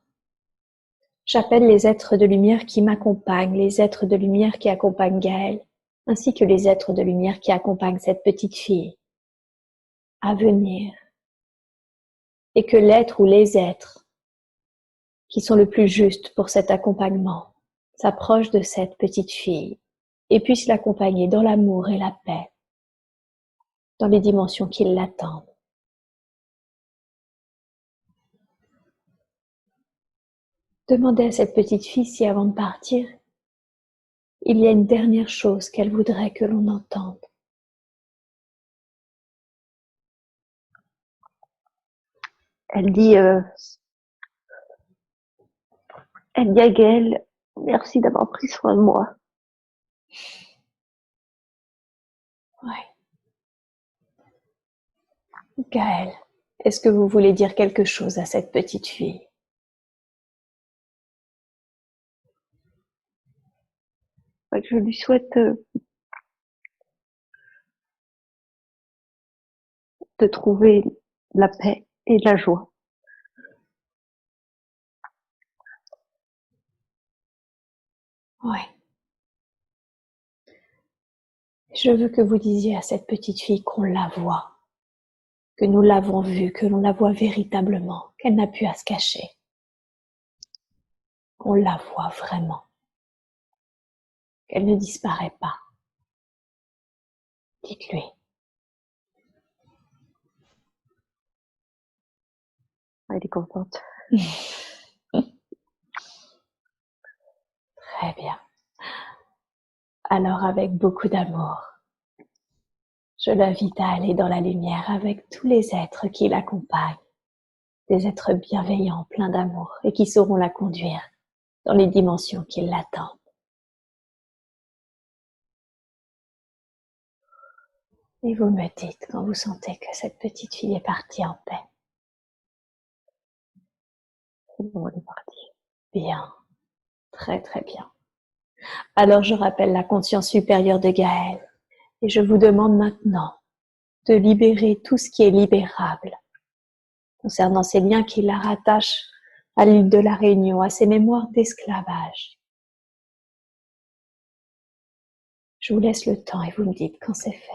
j'appelle les êtres de lumière qui m'accompagnent, les êtres de lumière qui accompagnent Gaël, ainsi que les êtres de lumière qui accompagnent cette petite fille à venir. Et que l'être ou les êtres qui sont le plus justes pour cet accompagnement s'approchent de cette petite fille et puissent l'accompagner dans l'amour et la paix, dans les dimensions qui l'attendent. Demandez à cette petite fille si avant de partir, il y a une dernière chose qu'elle voudrait que l'on entende. Elle dit à Gaël, merci d'avoir pris soin de moi. Ouais. Gaël, est-ce que vous voulez dire quelque chose à cette petite fille? Je lui souhaite de trouver la paix et la joie. Ouais. Je veux que vous disiez à cette petite fille qu'on la voit, que nous l'avons vue, que l'on la voit véritablement, qu'elle n'a plus à se cacher. Qu'on la voit vraiment, qu'elle ne disparaît pas. Dites-lui. Elle est contente. Très bien. Alors avec beaucoup d'amour, je l'invite à aller dans la lumière avec tous les êtres qui l'accompagnent, des êtres bienveillants, pleins d'amour et qui sauront la conduire dans les dimensions qui l'attendent. Et vous me dites quand vous sentez que cette petite fille est partie en paix. C'est bon, elle est partie. Bien, très très bien. Alors je rappelle la conscience supérieure de Gaël et je vous demande maintenant de libérer tout ce qui est libérable concernant ces liens qui la rattachent à l'île de la Réunion, à ses mémoires d'esclavage. Je vous laisse le temps et vous me dites quand c'est fait.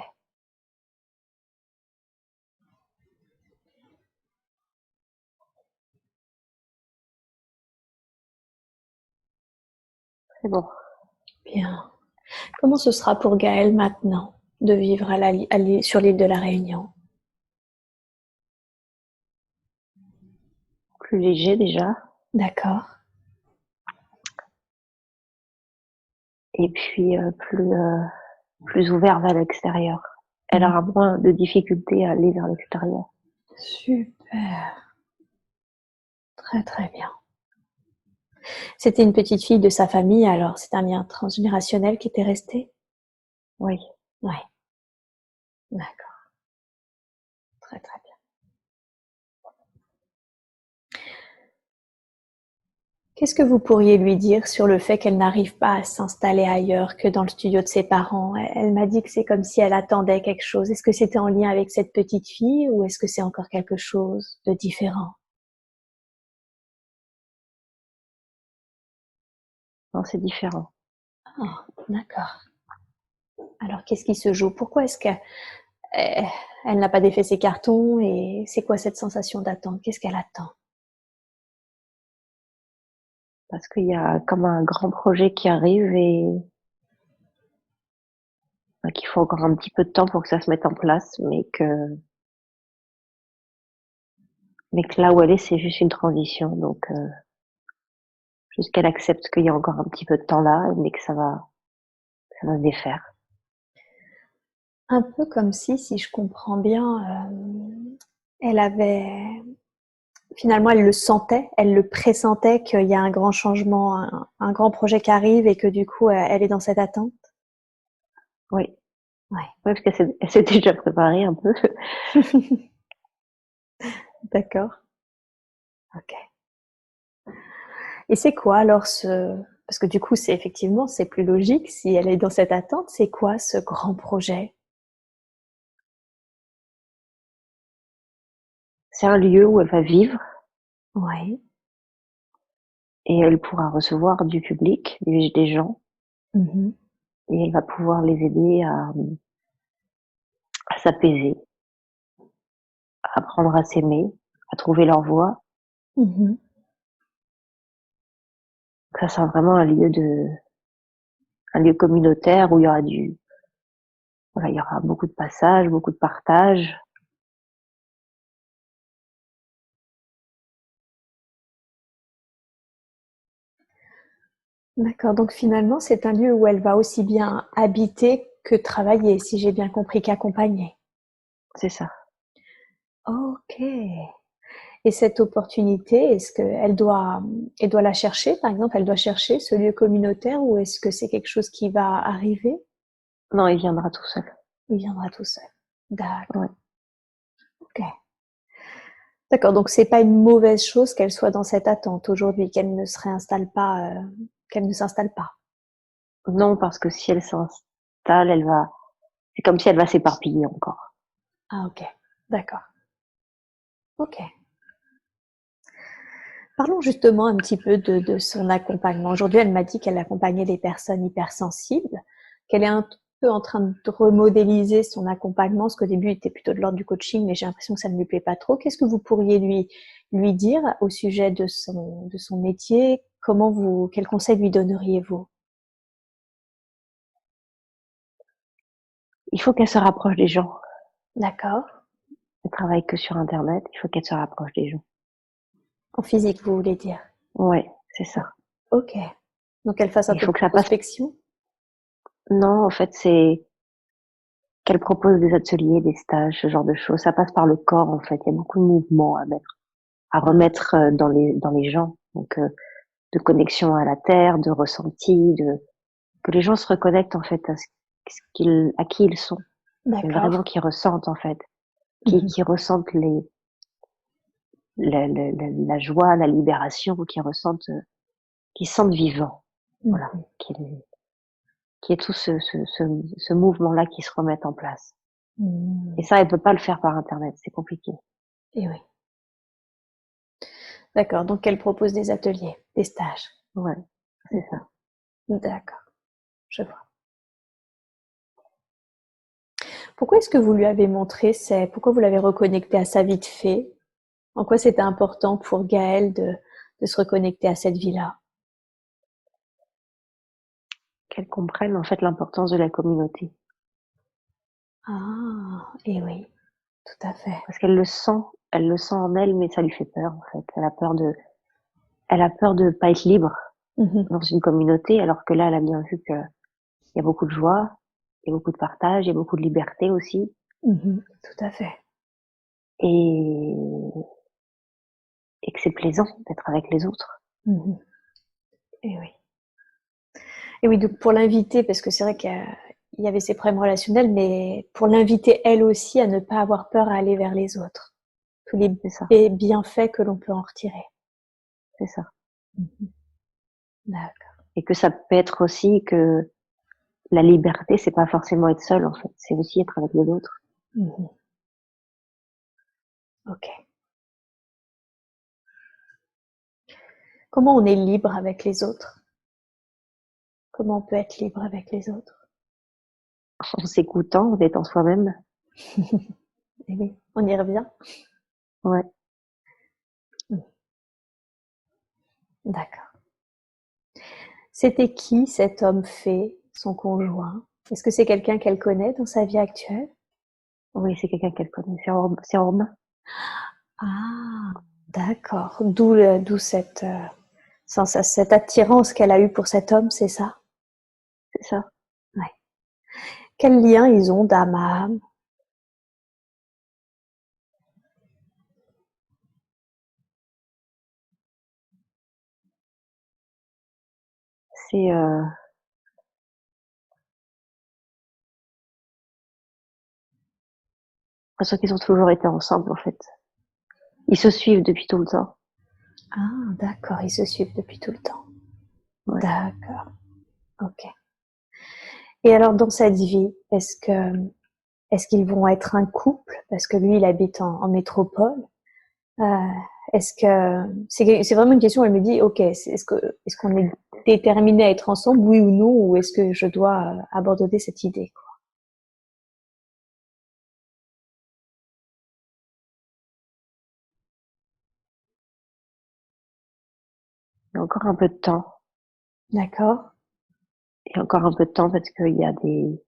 C'est bon. Bien. Comment ce sera pour Gaël maintenant de vivre sur l'île de la Réunion? Plus léger déjà. D'accord. Et puis plus ouvert vers l'extérieur. Elle aura moins de difficultés à aller vers l'extérieur. Super. Très très bien. C'était une petite fille de sa famille, alors c'est un lien transgénérationnel qui était resté? Oui. Oui. D'accord. Très très bien. Qu'est-ce que vous pourriez lui dire sur le fait qu'elle n'arrive pas à s'installer ailleurs que dans le studio de ses parents? Elle m'a dit que c'est comme si elle attendait quelque chose. Est-ce que c'était en lien avec cette petite fille ou est-ce que c'est encore quelque chose de différent? Non, c'est différent. Ah, d'accord. Alors qu'est-ce qui se joue? Pourquoi est-ce qu'elle n'a pas défait ses cartons et c'est quoi cette sensation d'attente? Qu'est-ce qu'elle attend? Parce qu'il y a comme un grand projet qui arrive et qu'il faut encore un petit peu de temps pour que ça se mette en place, mais que là où elle est, c'est juste une transition. Donc, juste qu'elle accepte qu'il y a encore un petit peu de temps là, mais que ça va se défaire. Un peu comme si je comprends bien, elle avait finalement, elle le sentait, elle le pressentait qu'il y a un grand changement, un grand projet qui arrive et que du coup, elle est dans cette attente. Oui. Ouais. Ouais, parce qu'elle s'est déjà préparée un peu. D'accord. Ok. Et c'est quoi alors parce que du coup, c'est effectivement, c'est plus logique si elle est dans cette attente. C'est quoi ce grand projet? C'est un lieu où elle va vivre Ouais. et elle pourra recevoir du public, des gens, Mhm. et elle va pouvoir les aider à s'apaiser, à apprendre à s'aimer, à trouver leur voie. Mhm. Ça sera vraiment un lieu communautaire où voilà, il y aura beaucoup de passages, beaucoup de partage. D'accord, donc finalement, c'est un lieu où elle va aussi bien habiter que travailler, si j'ai bien compris, qu'accompagner. C'est ça. Ok. Et cette opportunité, est-ce elle doit la chercher, par exemple, elle doit chercher ce lieu communautaire ou est-ce que c'est quelque chose qui va arriver? Non, il viendra tout seul. Il viendra tout seul. D'accord. Ouais. Ok. D'accord. Donc c'est pas une mauvaise chose qu'elle soit dans cette attente aujourd'hui, qu'elle ne s'installe pas. Non, parce que si elle s'installe, c'est comme si elle va s'éparpiller encore. Ah ok. D'accord. Ok. Parlons justement un petit peu de son accompagnement. Aujourd'hui, elle m'a dit qu'elle accompagnait des personnes hypersensibles, qu'elle est un peu en train de remodéliser son accompagnement, parce qu'au début, il était plutôt de l'ordre du coaching, mais j'ai l'impression que ça ne lui plaît pas trop. Qu'est-ce que vous pourriez lui dire au sujet de son métier? Quel conseil lui donneriez-vous? Il faut qu'elle se rapproche des gens. D'accord. Elle travaille que sur Internet. Il faut qu'elle se rapproche des gens. En physique, vous voulez dire? Ouais, c'est ça. Ok. Donc, elle fasse un Il peu de faut que ça passe. prospection? Non, en fait, c'est qu'elle propose des ateliers, des stages, ce genre de choses. Ça passe par le corps, en fait. Il y a beaucoup de mouvements à remettre dans les gens. Donc, de connexion à la terre, de ressenti, que les gens se reconnectent, en fait, à qui ils sont. Mais D'accord. vraiment qu'ils ressentent, en fait. Mhm. Qui ressentent la joie, la libération, qui se sentent vivants. Voilà. Mhm. Qu'il y ait tout ce mouvement-là qui se remette en place. Et Mhm. ça, elle peut pas le faire par Internet, c'est compliqué. Et oui. D'accord. Donc, elle propose des ateliers, des stages. Ouais, c'est ça. D'accord. Je vois. Pourquoi est-ce que vous lui avez pourquoi vous l'avez reconnecté à sa vie de fée? En quoi c'était important pour Gaëlle de se reconnecter à cette vie-là? Qu'elle comprenne, en fait, l'importance de la communauté. Ah, et oui, tout à fait. Parce elle le sent en elle, mais ça lui fait peur, en fait. Elle a peur de pas être libre Mhm. dans une communauté, alors que là, elle a bien vu que il y a beaucoup de joie, il y a beaucoup de partage, il y a beaucoup de liberté aussi. Mhm. Tout à fait. Et, et que c'est plaisant d'être avec les autres. Mhm. Et oui. Et oui, donc pour l'inviter, parce que c'est vrai qu'il y avait ses problèmes relationnels, mais pour l'inviter elle aussi à ne pas avoir peur à aller vers les autres. Tous C'est ça, les bienfaits que l'on peut en retirer. c'est ça. Mhm. D'accord. Et que ça peut être aussi que la liberté, c'est pas forcément être seul, en fait. C'est aussi être avec les autres. Mhm. Ok. Comment on est libre avec les autres? Comment on peut être libre avec les autres? En s'écoutant, en étant soi-même. Eh oui, on y revient. Ouais. Mhm. D'accord. C'était qui cet homme fée, son conjoint? Est-ce que c'est quelqu'un qu'elle connaît dans sa vie actuelle? Oui, c'est quelqu'un qu'elle connaît. C'est Romain. Ah, d'accord. D'où cette attirance qu'elle a eue pour cet homme, c'est ça? C'est ça. Ouais. Quel lien ils ont d'âme à âme? C'est, parce qu'ils ont toujours été ensemble, en fait. Ils se suivent depuis tout le temps. Ah, d'accord, ils se suivent depuis tout le temps. Ouais. D'accord, ok. Et alors, dans cette vie, est-ce qu'ils vont être un couple? Parce que lui, il habite en métropole. Euh, est-ce que c'est vraiment une question? Elle me dit, ok, est-ce qu'on est déterminé à être ensemble, oui ou non, ou est-ce que je dois abandonner cette idée, quoi? Il y a encore un peu de temps. D'accord. Et encore un peu de temps parce qu'il y a des...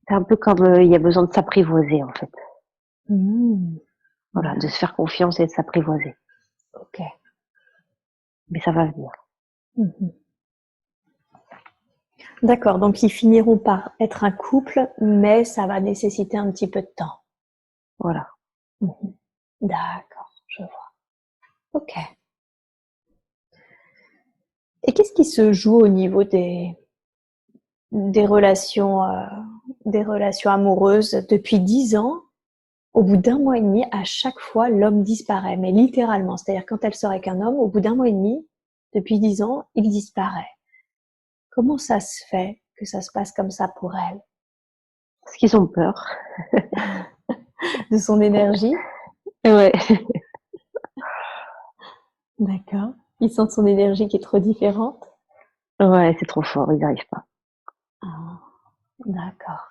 C'est un peu comme il y a besoin de s'apprivoiser, en fait. Mmh. Voilà, de se faire confiance et de s'apprivoiser. Ok. Mais ça va venir. Mhm. D'accord, donc ils finiront par être un couple, mais ça va nécessiter un petit peu de temps. Voilà. Mhm. D'accord, je vois. Ok. Et qu'est-ce qui se joue au niveau des des relations amoureuses depuis 10 ans? Au bout d'un mois et demi, à chaque fois, l'homme disparaît, mais littéralement. C'est-à-dire quand elle sort avec un homme, au bout d'un mois et demi, depuis 10 ans, il disparaît. Comment ça se fait que ça se passe comme ça pour elle? Parce qu'ils ont peur. De son énergie? Ouais. D'accord. Ils sentent son énergie qui est trop différente? Ouais, c'est trop fort, ils n'arrivent pas. Ah, d'accord.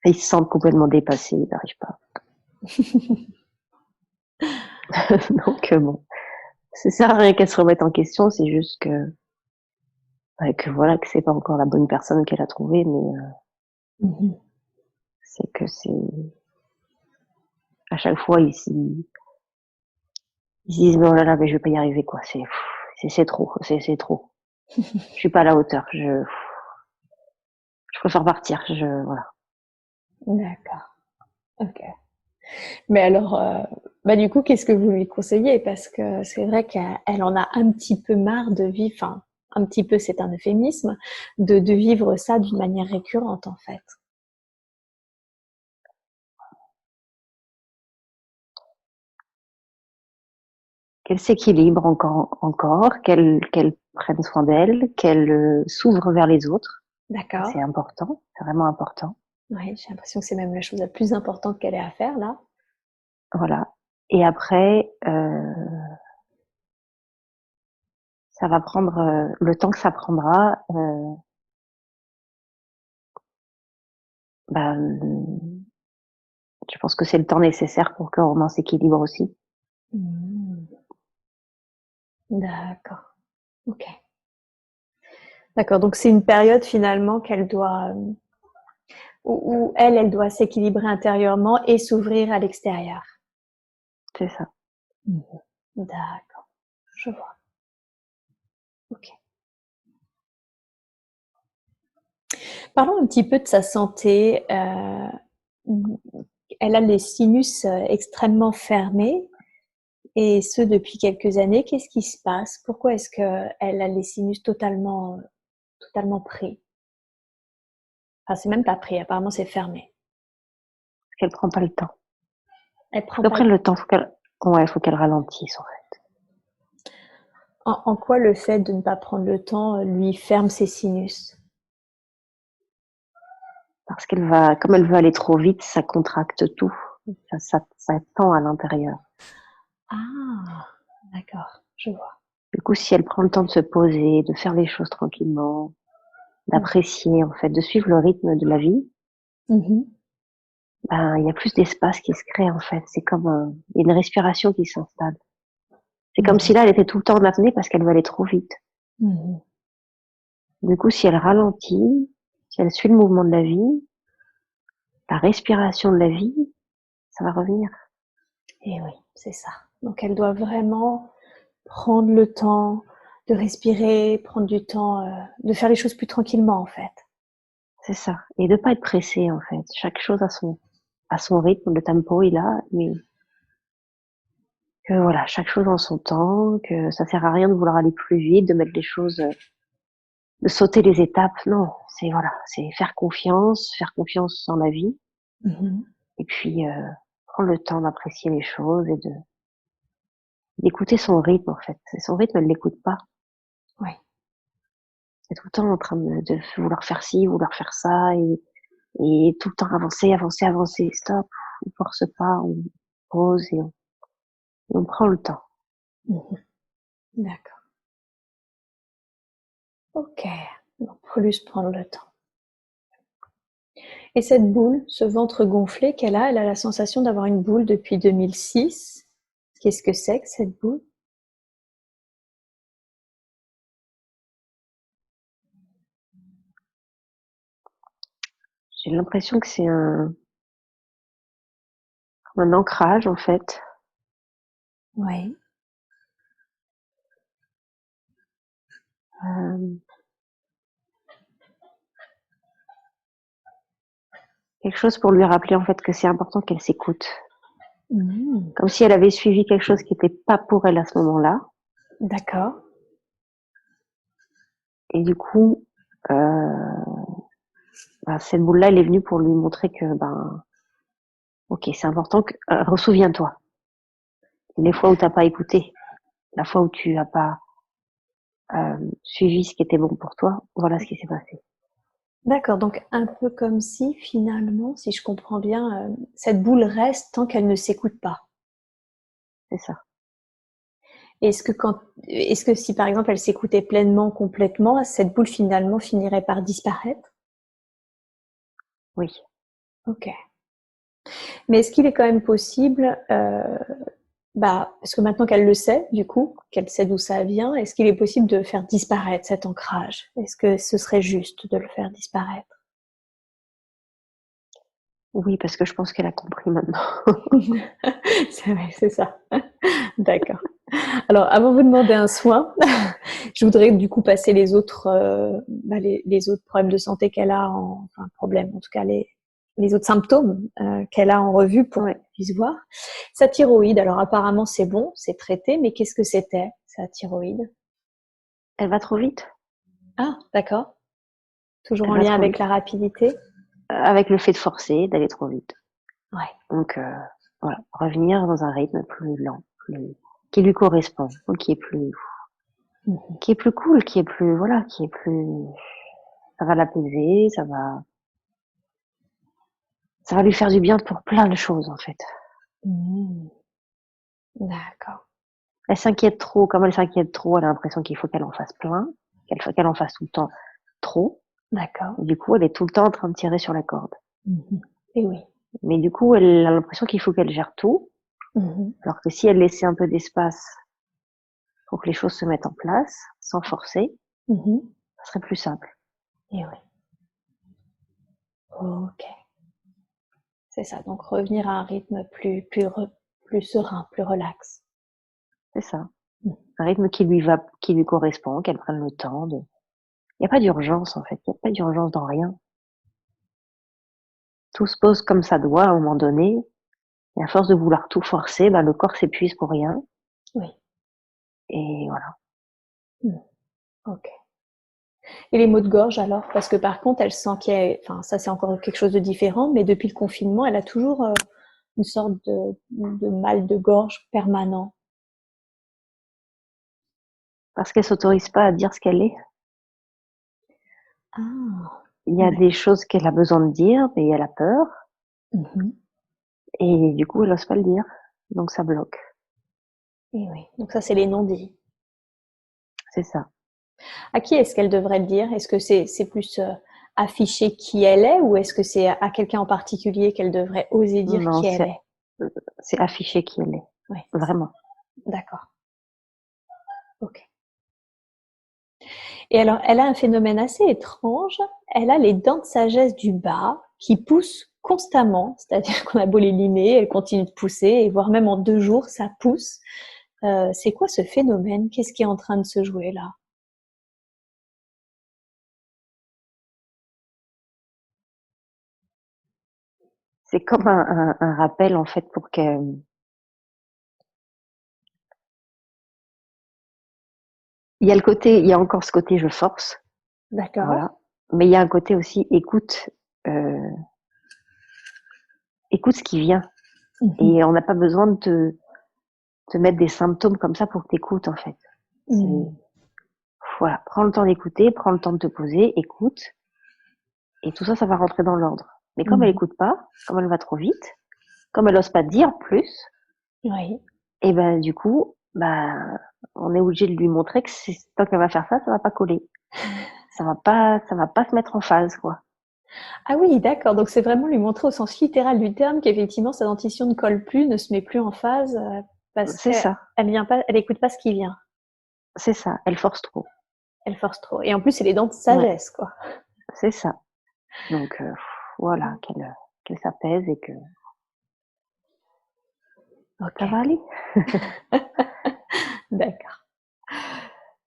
Ils se sentent complètement dépassés, ils n'arrivent pas. Donc bon, ça sert à rien qu'elle se remette en question, c'est juste que voilà, que c'est pas encore la bonne personne qu'elle a trouvée, mais Mhm. c'est que c'est à chaque fois ils se disent oh là là, mais je vais pas y arriver quoi, c'est trop, c'est trop. Je suis pas à la hauteur, je préfère partir, voilà. D'accord. Ok. Mais alors, bah du coup, qu'est-ce que vous lui conseillez? Parce que c'est vrai qu'elle en a un petit peu marre de vivre, enfin, un petit peu, c'est un euphémisme, de vivre ça d'une manière récurrente, en fait. Qu'elle s'équilibre encore, qu'elle prenne soin d'elle, qu'elle s'ouvre vers les autres. D'accord. C'est important, c'est vraiment important. Oui, j'ai l'impression que c'est même la chose la plus importante qu'elle ait à faire, là. Voilà. Et après, ça va prendre le temps que ça prendra. Bah, je pense que c'est le temps nécessaire pour que Romain s'équilibre aussi. Mmh. D'accord. Ok. D'accord. Donc c'est une période finalement qu'elle doit, où elle doit s'équilibrer intérieurement et s'ouvrir à l'extérieur. C'est ça. Mhm. D'accord. Je vois. Ok. Parlons un petit peu de sa santé. Elle a les sinus extrêmement fermés et ce depuis quelques années. Qu'est-ce qui se passe? Pourquoi est-ce qu'elle a les sinus totalement pris? Enfin, c'est même pas pris, apparemment c'est fermé. Qu'elle prend pas le temps. Elle Faut prend qu'elle pas. prenne le temps, faut qu'elle ralentisse en fait. En quoi le fait de ne pas prendre le temps lui ferme ses sinus? Parce comme elle veut aller trop vite, ça contracte tout. Ça tend à l'intérieur. Ah, d'accord, je vois. Du coup, si elle prend le temps de se poser, de faire les choses tranquillement, d'apprécier en fait, de suivre le rythme de la vie, Mhm. ben il y a plus d'espace qui se crée en fait. Il y a une respiration qui s'installe. C'est comme si Mhm. là, elle était tout le temps en apnée parce qu'elle veut aller trop vite. Mhm. Du coup, si elle ralentit, si elle suit le mouvement de la vie, la respiration de la vie, ça va revenir. Et oui, c'est ça. Donc elle doit vraiment prendre le temps de respirer, prendre du temps de faire les choses plus tranquillement en fait. C'est ça. Et de pas être pressé en fait. Chaque chose à son rythme, le tempo il a, mais que voilà, chaque chose en son temps, que ça sert à rien de vouloir aller plus vite, de mettre les choses, de sauter les étapes. Non, c'est faire confiance en la vie, Mhm. et puis prendre le temps d'apprécier les choses et d'écouter son rythme en fait. Son rythme, elle l'écoute pas. Oui. Elle est tout le temps en train de vouloir faire ci, vouloir faire ça, et tout le temps avancer, avancer, avancer. Stop, on force pas, on pose et on prend le temps. Mhm. D'accord. Ok. Donc faut juste prendre le temps. Et cette boule, ce ventre gonflé elle a la sensation d'avoir une boule depuis 2006. Qu'est-ce que c'est que cette boule? J'ai l'impression que c'est un ancrage, en fait. Oui. Euh, quelque chose pour lui rappeler, en fait, que c'est important qu'elle s'écoute. Mhm. Comme si elle avait suivi quelque chose qui n'était pas pour elle à ce moment-là. D'accord. Et du coup, cette boule-là, elle est venue pour lui montrer que, ok, c'est important que, ressouviens-toi. Les fois où t'as pas écouté, la fois où tu as pas suivi ce qui était bon pour toi, voilà ce qui s'est passé. D'accord, donc un peu comme si finalement, si je comprends bien, cette boule reste tant qu'elle ne s'écoute pas. C'est ça. Est-ce que si par exemple elle s'écoutait pleinement, complètement, cette boule finalement finirait par disparaître? Oui. Ok. Mais est-ce qu'il est quand même possible, parce que maintenant qu'elle le sait, du coup, qu'elle sait d'où ça vient, est-ce qu'il est possible de faire disparaître cet ancrage? Est-ce que ce serait juste de le faire disparaître? Oui, parce que je pense qu'elle a compris maintenant. C'est vrai, c'est ça. D'accord. Alors, avant de vous demander un soin, je voudrais du coup passer les autres problèmes de santé qu'elle a, enfin problèmes, en tout cas les autres symptômes qu'elle a en revue pour Ouais. qu'on puisse voir. Sa thyroïde, alors apparemment c'est bon, c'est traité, mais qu'est-ce que c'était, sa thyroïde? Elle va trop vite. Ah, d'accord. Toujours Elle en va lien trop avec vite. la rapidité? Avec le fait de forcer, d'aller trop vite. Ouais. Donc, voilà. Revenir dans un rythme plus lent, qui lui correspond, donc Mhm. qui est plus cool, qui est plus, voilà, qui est plus, ça va l'apaiser, ça va lui faire du bien pour plein de choses, en fait. Mhm. D'accord. Elle s'inquiète trop. Comme elle s'inquiète trop, elle a l'impression qu'il faut qu'elle en fasse plein, qu'elle en fasse tout le temps trop. D'accord. Et du coup, elle est tout le temps en train de tirer sur la corde. Mhm. Et oui. Mais du coup, elle a l'impression qu'il faut qu'elle gère tout. Mhm. Alors que si elle laissait un peu d'espace pour que les choses se mettent en place, sans forcer, Mhm. ça serait plus simple. Et oui. Ok. C'est ça. Donc revenir à un rythme plus serein, plus relax. C'est ça. Mhm. Un rythme qui lui correspond, qu'elle prenne le temps de, il n'y a pas d'urgence, en fait. Il n'y a pas d'urgence dans rien. Tout se pose comme ça doit à un moment donné. Et à force de vouloir tout forcer, le corps s'épuise pour rien. Oui. Et voilà. Mhm. Ok. Et les maux de gorge alors? Parce que par contre, elle sent enfin ça c'est encore quelque chose de différent, mais depuis le confinement, elle a toujours une sorte de mal de gorge permanent. Parce qu'elle s'autorise pas à dire ce qu'elle est. Ah, Il y a d'accord. des choses qu'elle a besoin de dire, mais elle a peur. Mhm. Et du coup, elle n'ose pas le dire. Donc ça bloque. Et oui. Donc ça c'est les non-dits. C'est ça. À qui est-ce qu'elle devrait le dire? Est-ce que c'est plus afficher qui elle est ou est-ce que c'est à quelqu'un en particulier qu'elle devrait oser dire Non, qui elle est? c'est afficher qui elle est. Oui, Vraiment. d'accord. Ok. Et alors, elle a un phénomène assez étrange. Elle a les dents de sagesse du bas qui poussent constamment, c'est-à-dire qu'on a beau les limer, elles continuent de pousser, et voire même en 2 jours, ça pousse. C'est quoi ce phénomène? Qu'est-ce qui est en train de se jouer là? C'est comme un rappel, en fait, pour que, il y a encore ce côté je force. D'accord. Voilà. Mais il y a un côté aussi euh, écoute ce qui vient. Mhm. Et on n'a pas besoin de te mettre des symptômes comme ça pour que t'écoutes, en fait. C'est, Mhm. voilà. Prends le temps d'écouter, prends le temps de te poser, écoute. Et tout ça, ça va rentrer dans l'ordre. Mais comme elle Mhm. écoute pas, comme elle va trop vite, comme elle ose pas dire plus, Oui. et ben du coup, on est obligé de lui montrer que tant qu'elle va faire ça, ça va pas coller. Ça va pas se mettre en phase, quoi. Ah oui, d'accord. Donc c'est vraiment lui montrer au sens littéral du terme qu'effectivement sa dentition ne colle plus, ne se met plus en phase parce C'est qu'elle ça, vient pas, elle écoute pas ce qui vient. c'est ça. Elle force trop. Elle force trop. Et en plus, c'est les dents de Ouais, sagesse, quoi. c'est ça. Donc voilà, qu'elle s'apaise et que ça va aller. D'accord.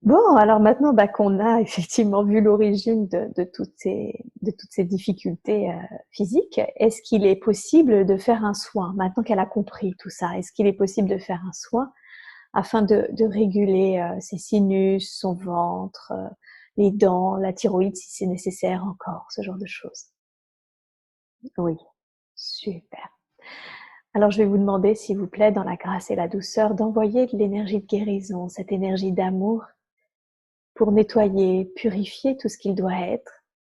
Bon, alors maintenant qu'on a effectivement vu l'origine de toutes ces difficultés physiques, est-ce qu'il est possible de faire un soin, maintenant qu'elle a compris tout ça, est-ce qu'il est possible de faire un soin afin de réguler ses sinus, son ventre, les dents, la thyroïde si c'est nécessaire encore, ce genre de choses? Oui. Super. Alors je vais vous demander, s'il vous plaît, dans la grâce et la douceur, d'envoyer de l'énergie de guérison, cette énergie d'amour, pour nettoyer, purifier tout ce qu'il doit être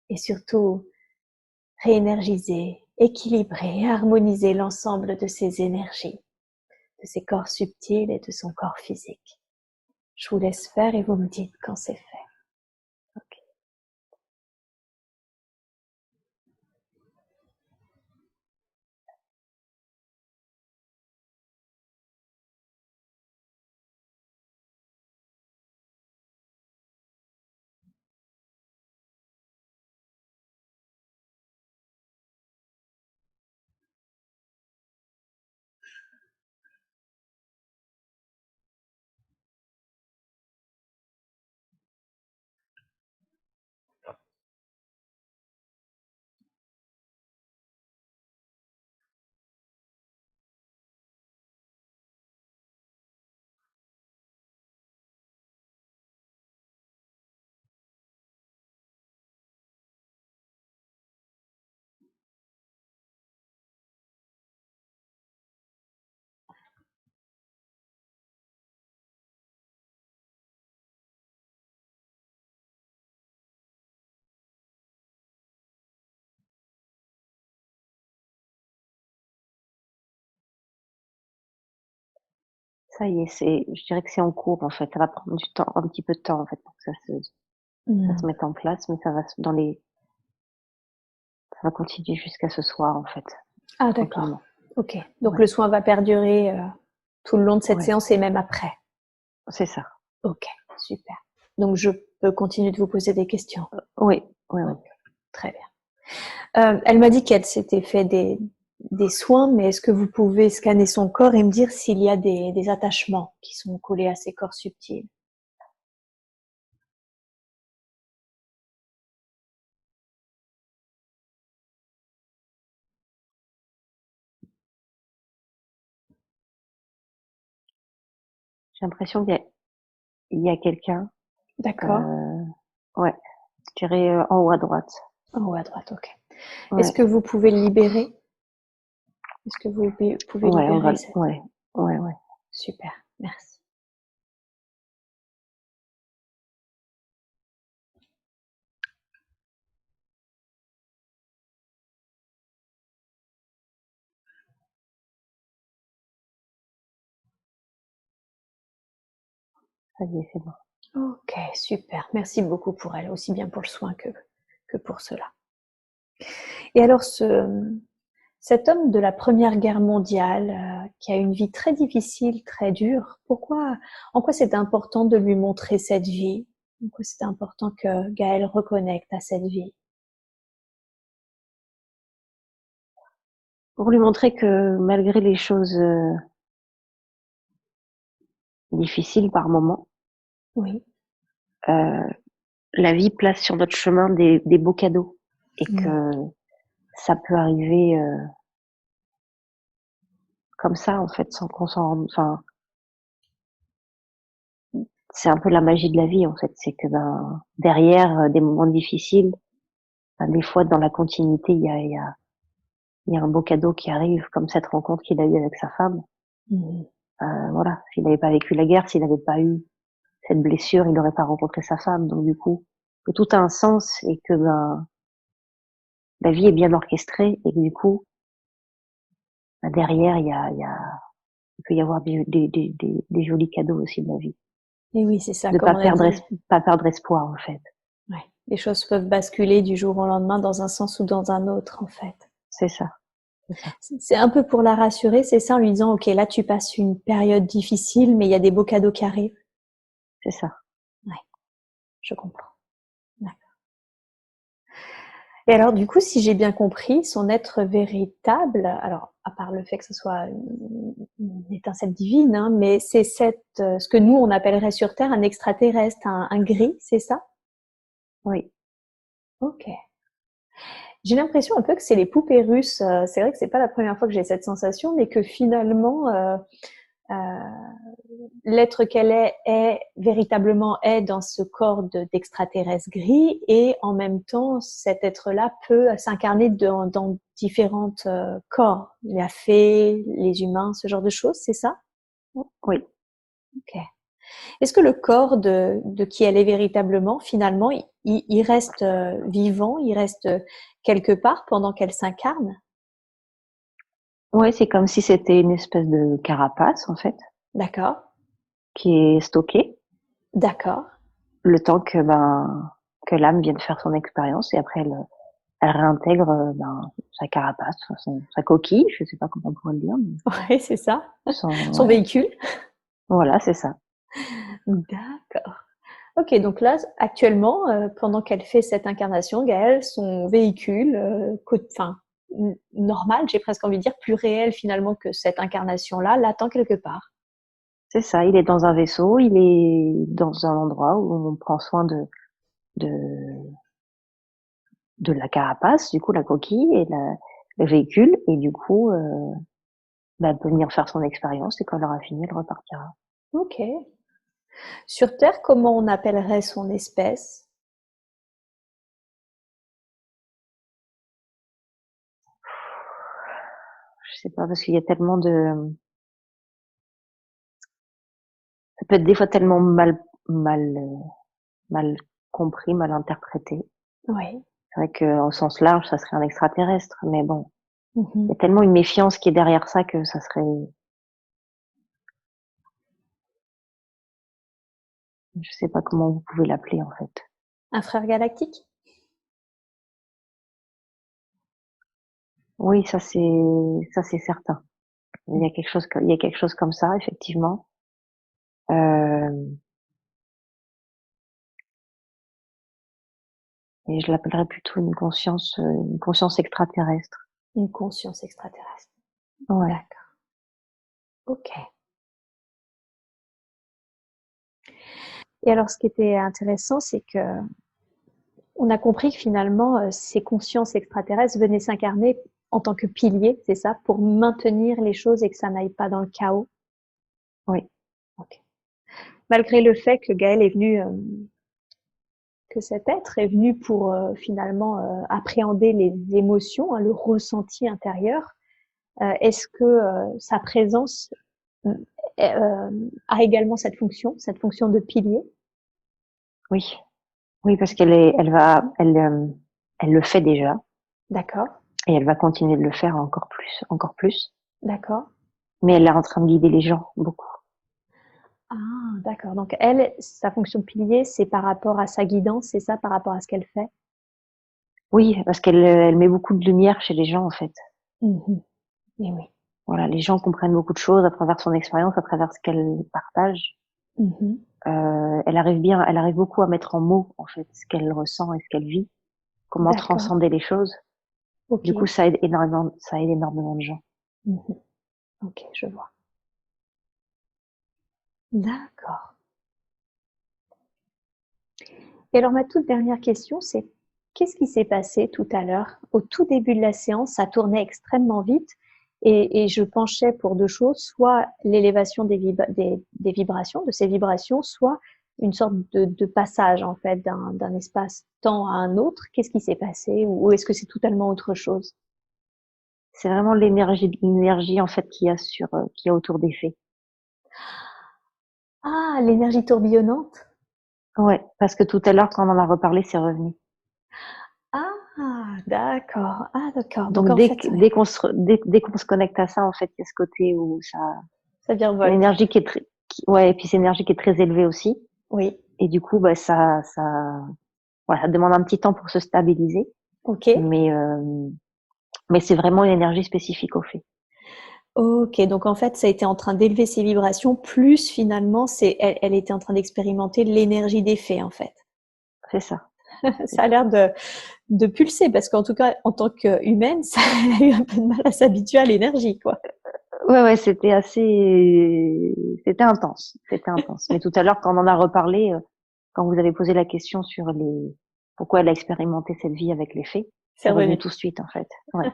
et surtout réénergiser, équilibrer, harmoniser l'ensemble de ses énergies, de ses corps subtils et de son corps physique. Je vous laisse faire et vous me dites quand c'est fait. Ok. Ça y est, je dirais que c'est en cours en fait. Ça va prendre du temps, un petit peu de temps en fait pour que ça se mette en place, mais ça va continuer jusqu'à ce soir en fait, Ah d'accord. tranquillement. Ok. Donc Ouais. le soin va perdurer tout le long de cette Ouais, séance et même après. c'est ça. Ok, super. Donc je peux continuer de vous poser des questions. Oui, oui, oui. Ok, très bien. Elle m'a dit qu'elle s'était fait des soins, mais est-ce que vous pouvez scanner son corps et me dire s'il y a des attachements qui sont collés à ces corps subtils? J'ai l'impression qu'il y a quelqu'un, D'accord. euh, ouais, je dirais en haut à droite. En haut à droite, ok. Est-ce Ouais, que vous pouvez le libérer? Est-ce que vous pouvez ouais, libérer cette... ouais, ouais, ouais. Super, merci. Ça y est, c'est bon. Ok, super. Merci beaucoup pour elle, aussi bien pour le soin que pour cela. Et alors, cet homme de la Première Guerre mondiale, qui a une vie très difficile, très dure, en quoi c'est important de lui montrer cette vie? En quoi c'est important que Gaël reconnecte à cette vie? Pour lui montrer que malgré les choses difficiles par moment, Oui. euh, la vie place sur notre chemin des beaux cadeaux et Mmh. que ça peut arriver comme ça en fait sans qu'on s'en rende. Enfin, c'est un peu la magie de la vie en fait, c'est que derrière des moments difficiles, des fois dans la continuité il y a un beau cadeau qui arrive comme cette rencontre qu'il a eue avec sa femme. Mmh. Voilà, s'il n'avait pas vécu la guerre, s'il n'avait pas eu cette blessure, il n'aurait pas rencontré sa femme. Donc du coup, que tout a un sens et que la vie est bien orchestrée et que du coup, derrière il peut y avoir des jolis cadeaux aussi de la vie. Et oui, c'est ça, De comme on a dit. pas perdre espoir en fait. Ouais. Les choses peuvent basculer du jour au lendemain dans un sens ou dans un autre, en fait. C'est ça, c'est ça, C'est un peu pour la rassurer, c'est ça, en lui disant, ok, là tu passes une période difficile, mais il y a des beaux cadeaux qui arrivent. c'est ça. Ouais, je comprends. D'accord. Et alors, du coup, si j'ai bien compris, son être véritable, alors, à part le fait que ce soit une étincelle divine, hein, mais c'est ce que nous, on appellerait sur Terre un extraterrestre, un gris, c'est ça? Oui, Ok. J'ai l'impression un peu que c'est les poupées russes. C'est vrai que c'est pas la première fois que j'ai cette sensation, mais que finalement, euh, l'être qu'elle est véritablement est dans ce corps d'extraterrestre gris, et en même temps cet être-là peut s'incarner dans différents corps, la fée, les humains, ce genre de choses, c'est ça? oui. Ok. Est-ce que le corps de qui elle est véritablement, finalement, il reste vivant, il reste quelque part pendant qu'elle s'incarne? Ouais, c'est comme si c'était une espèce de carapace, en fait, D'accord, qui est stockée d'accord, le temps que l'âme vienne faire son expérience et après elle réintègre sa carapace, sa coquille, je sais pas comment on pourrait le dire, mais oui, c'est ça, son ouais, véhicule. voilà, c'est ça. D'accord. Ok, donc là, actuellement, pendant qu'elle fait cette incarnation, Gaëlle, son véhicule, enfin, normal, j'ai presque envie de dire, plus réel finalement que cette incarnation-là, l'attend quelque part. C'est ça, il est dans un vaisseau, il est dans un endroit où on prend soin de, de la carapace, du coup la coquille et le véhicule, et du coup, elle peut venir faire son expérience et quand elle aura fini, elle repartira. Ok. Sur Terre, comment on appellerait son espèce? Je sais pas, parce qu'il y a tellement ça peut être des fois tellement mal compris, mal interprété. Oui. C'est vrai qu'au sens large, ça serait un extraterrestre, mais bon, il y a Mhm. tellement une méfiance qui est derrière ça que ça serait, je sais pas comment vous pouvez l'appeler en fait. Un frère galactique? Oui, ça c'est certain. Il y a quelque chose comme ça, effectivement. Euh, et je l'appellerais plutôt une conscience extraterrestre. Une conscience extraterrestre. Ouais. D'accord. Ok. Et alors, ce qui était intéressant, c'est que on a compris que finalement, ces consciences extraterrestres venaient s'incarner en tant que piliers, c'est ça, pour maintenir les choses et que ça n'aille pas dans le chaos. Oui. Ok. Malgré le fait que Gaël est venu, que cet être est venu pour finalement appréhender les émotions, hein, le ressenti intérieur, est-ce que sa présence euh, a également cette fonction de pilier? Oui. Oui, parce elle le fait déjà D'accord, et elle va continuer de le faire encore plus. d'accord. Mais elle est en train de guider les gens beaucoup. Ah, d'accord. Donc elle, sa fonction de pilier, c'est par rapport à sa guidance, c'est ça, par rapport à ce qu'elle fait? Oui, parce elle met beaucoup de lumière chez les gens en fait. Mhm. Eh oui. Voilà, les gens comprennent beaucoup de choses à travers son expérience, à travers ce qu'elle partage. Mhm. Elle arrive beaucoup à mettre en mots en fait ce qu'elle ressent et ce qu'elle vit, comment D'accord. transcender les choses. Ok. Du coup, ça aide énormément de gens. Mhm. Ok, je vois. D'accord. Et alors ma toute dernière question, c'est qu'est-ce qui s'est passé tout à l'heure? Au tout début de la séance, ça tournait extrêmement vite et je penchais pour deux choses, soit l'élévation des vibrations, de ces vibrations, soit une sorte de passage en fait d'un espace-temps à un autre. Qu'est-ce qui s'est passé ou est-ce que c'est totalement autre chose? C'est vraiment l'énergie en fait qu'il y a autour des faits. Ah, l'énergie tourbillonnante? Ouais, parce que tout à l'heure quand on en a reparlé, c'est revenu. Ah, d'accord. Ah, d'accord. Donc Donc en fait, dès qu'on se connecte à ça, en fait, il y a ce côté où ça c'est une virevolte. énergie ouais, et puis c'est une énergie qui est très élevée aussi. Oui. Et du coup, voilà, ça demande un petit temps pour se stabiliser, Ok. mais c'est vraiment une énergie spécifique au fait. Ok, donc en fait, ça a été en train d'élever ses vibrations, plus finalement, elle était en train d'expérimenter l'énergie des faits, en fait. C'est ça. Ça a l'air de pulser, parce qu'en tout cas, en tant qu'humaine, ça a eu un peu de mal à s'habituer à l'énergie, quoi. Ouais, c'était c'était intense, c'était intense. Mais tout à l'heure, quand on en a reparlé, quand vous avez posé la question sur pourquoi elle a expérimenté cette vie avec les fées, C'est c'est revenu revenu. tout de suite, en fait. Ouais,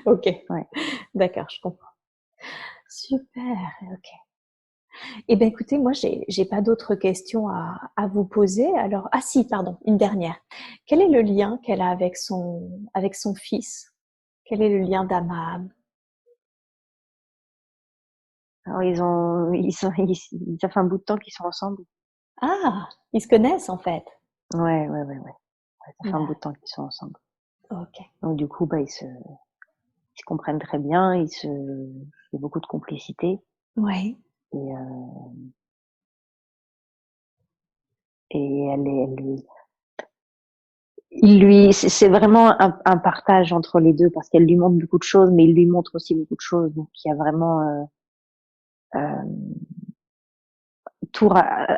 Ok, ouais. d'accord, je comprends. Super, ok. Eh bien, écoutez, moi, j'ai pas d'autres questions à vous poser. Alors, ah si, pardon, une dernière. Quel est le lien qu'elle a avec son fils? Quel est le lien d'Amam? Alors, ça fait un bout de temps qu'ils sont ensemble. Ah, ils se connaissent en fait. Ouais. Ça fait un bout Bah, de temps qu'ils sont ensemble. ok. Donc, du coup, ils se comprennent très bien, il y a beaucoup de complicité. Ouais. Et, et c'est vraiment un partage entre les deux parce qu'elle lui montre beaucoup de choses, mais il lui montre aussi beaucoup de choses. Donc, il y a vraiment, euh,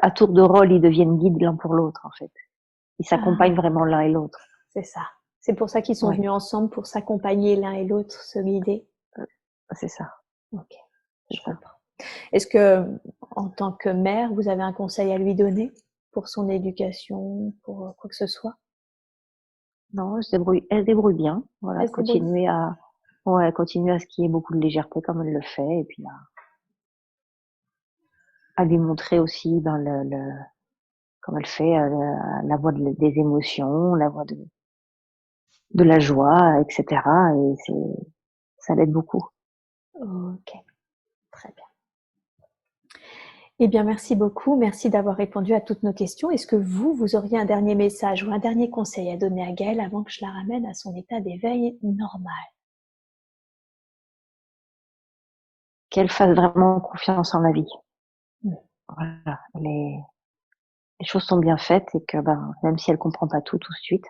à tour de rôle, ils deviennent guides l'un pour l'autre, en fait. Ils s'accompagnent Ah, vraiment l'un et l'autre. c'est ça. C'est pour ça qu'ils sont Ouais, venus ensemble, pour s'accompagner l'un et l'autre, se guider. c'est ça, Ok, c'est je ça. comprends. Est-ce que, en tant que mère, vous avez un conseil à lui donner pour son éducation, pour quoi que ce soit? Non, elle se débrouille bien. Voilà, Elle se débrouille? continuer à ce qu'il y ait beaucoup de légèreté comme elle le fait, et puis à lui montrer aussi, comme elle fait, la voie des émotions, la voie de la joie, etc. Et ça l'aide beaucoup. Ok, très bien. Eh bien, merci beaucoup. Merci d'avoir répondu à toutes nos questions. Est-ce que vous auriez un dernier message ou un dernier conseil à donner à Gaëlle avant que je la ramène à son état d'éveil normal? Qu'elle fasse vraiment confiance en la vie. Mm. Voilà, les choses sont bien faites et que même si elle comprend pas tout de suite,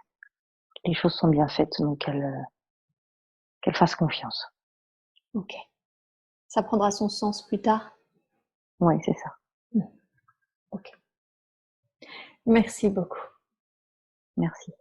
les choses sont bien faites, donc qu'elle fasse confiance. Ok. Ça prendra son sens plus tard? Ouais, c'est ça. Mm. Ok. Merci beaucoup. Merci.